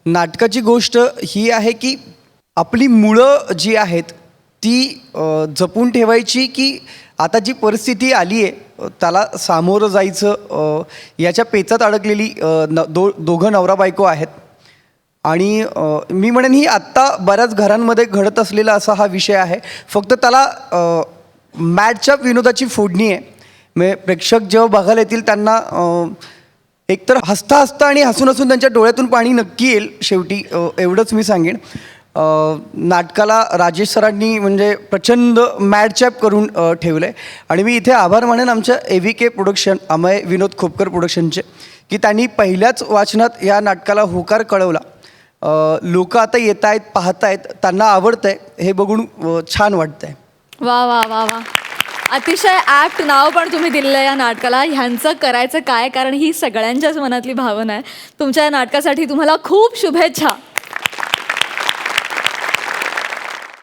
नाटकाची गोष्ट ही आहे की आपली मुळं जी आहेत ती जपून ठेवायची, की आता जी परिस्थिती आली आहे त्याला सामोरं जायचं. याच्या पेचात अडकलेली दोघं नवरा बायको आहेत. आणि मी म्हणेन ही आत्ता बऱ्याच घरांमध्ये घडत असलेला असा हा विषय आहे. फक्त त्याला मॅडच्या विनोदाची फोडणी आहे. म्हणजे प्रेक्षक जेव्हा बघायला येतील त्यांना एकतर हसता हसता आणि हसून हसून त्यांच्या डोळ्यातून पाणी नक्की येईल शेवटी, एवढंच मी सांगेन. नाटकाला राजेश सरांनी म्हणजे प्रचंड मॅडचॅप करून ठेवलं आहे. आणि मी इथे आभार मानेन आमच्या AVK प्रोडक्शन, अमय विनोद खोपकर प्रोडक्शनचे, की त्यांनी पहिल्याच वाचनात या नाटकाला होकार कळवला. लोक आता येत आहेत, पाहत आहेत, त्यांना आवडतं आहे, हे बघून छान वाटतं आहे. वा वा वा वा, अतिशय ॲप्ट नाव पण तुम्ही दिलेलं आहे या नाटकाला, ह्यांचं करायचं काय, कारण ही सगळ्यांच्याच मनातली भावना आहे. तुमच्या या नाटकासाठी तुम्हाला खूप शुभेच्छा.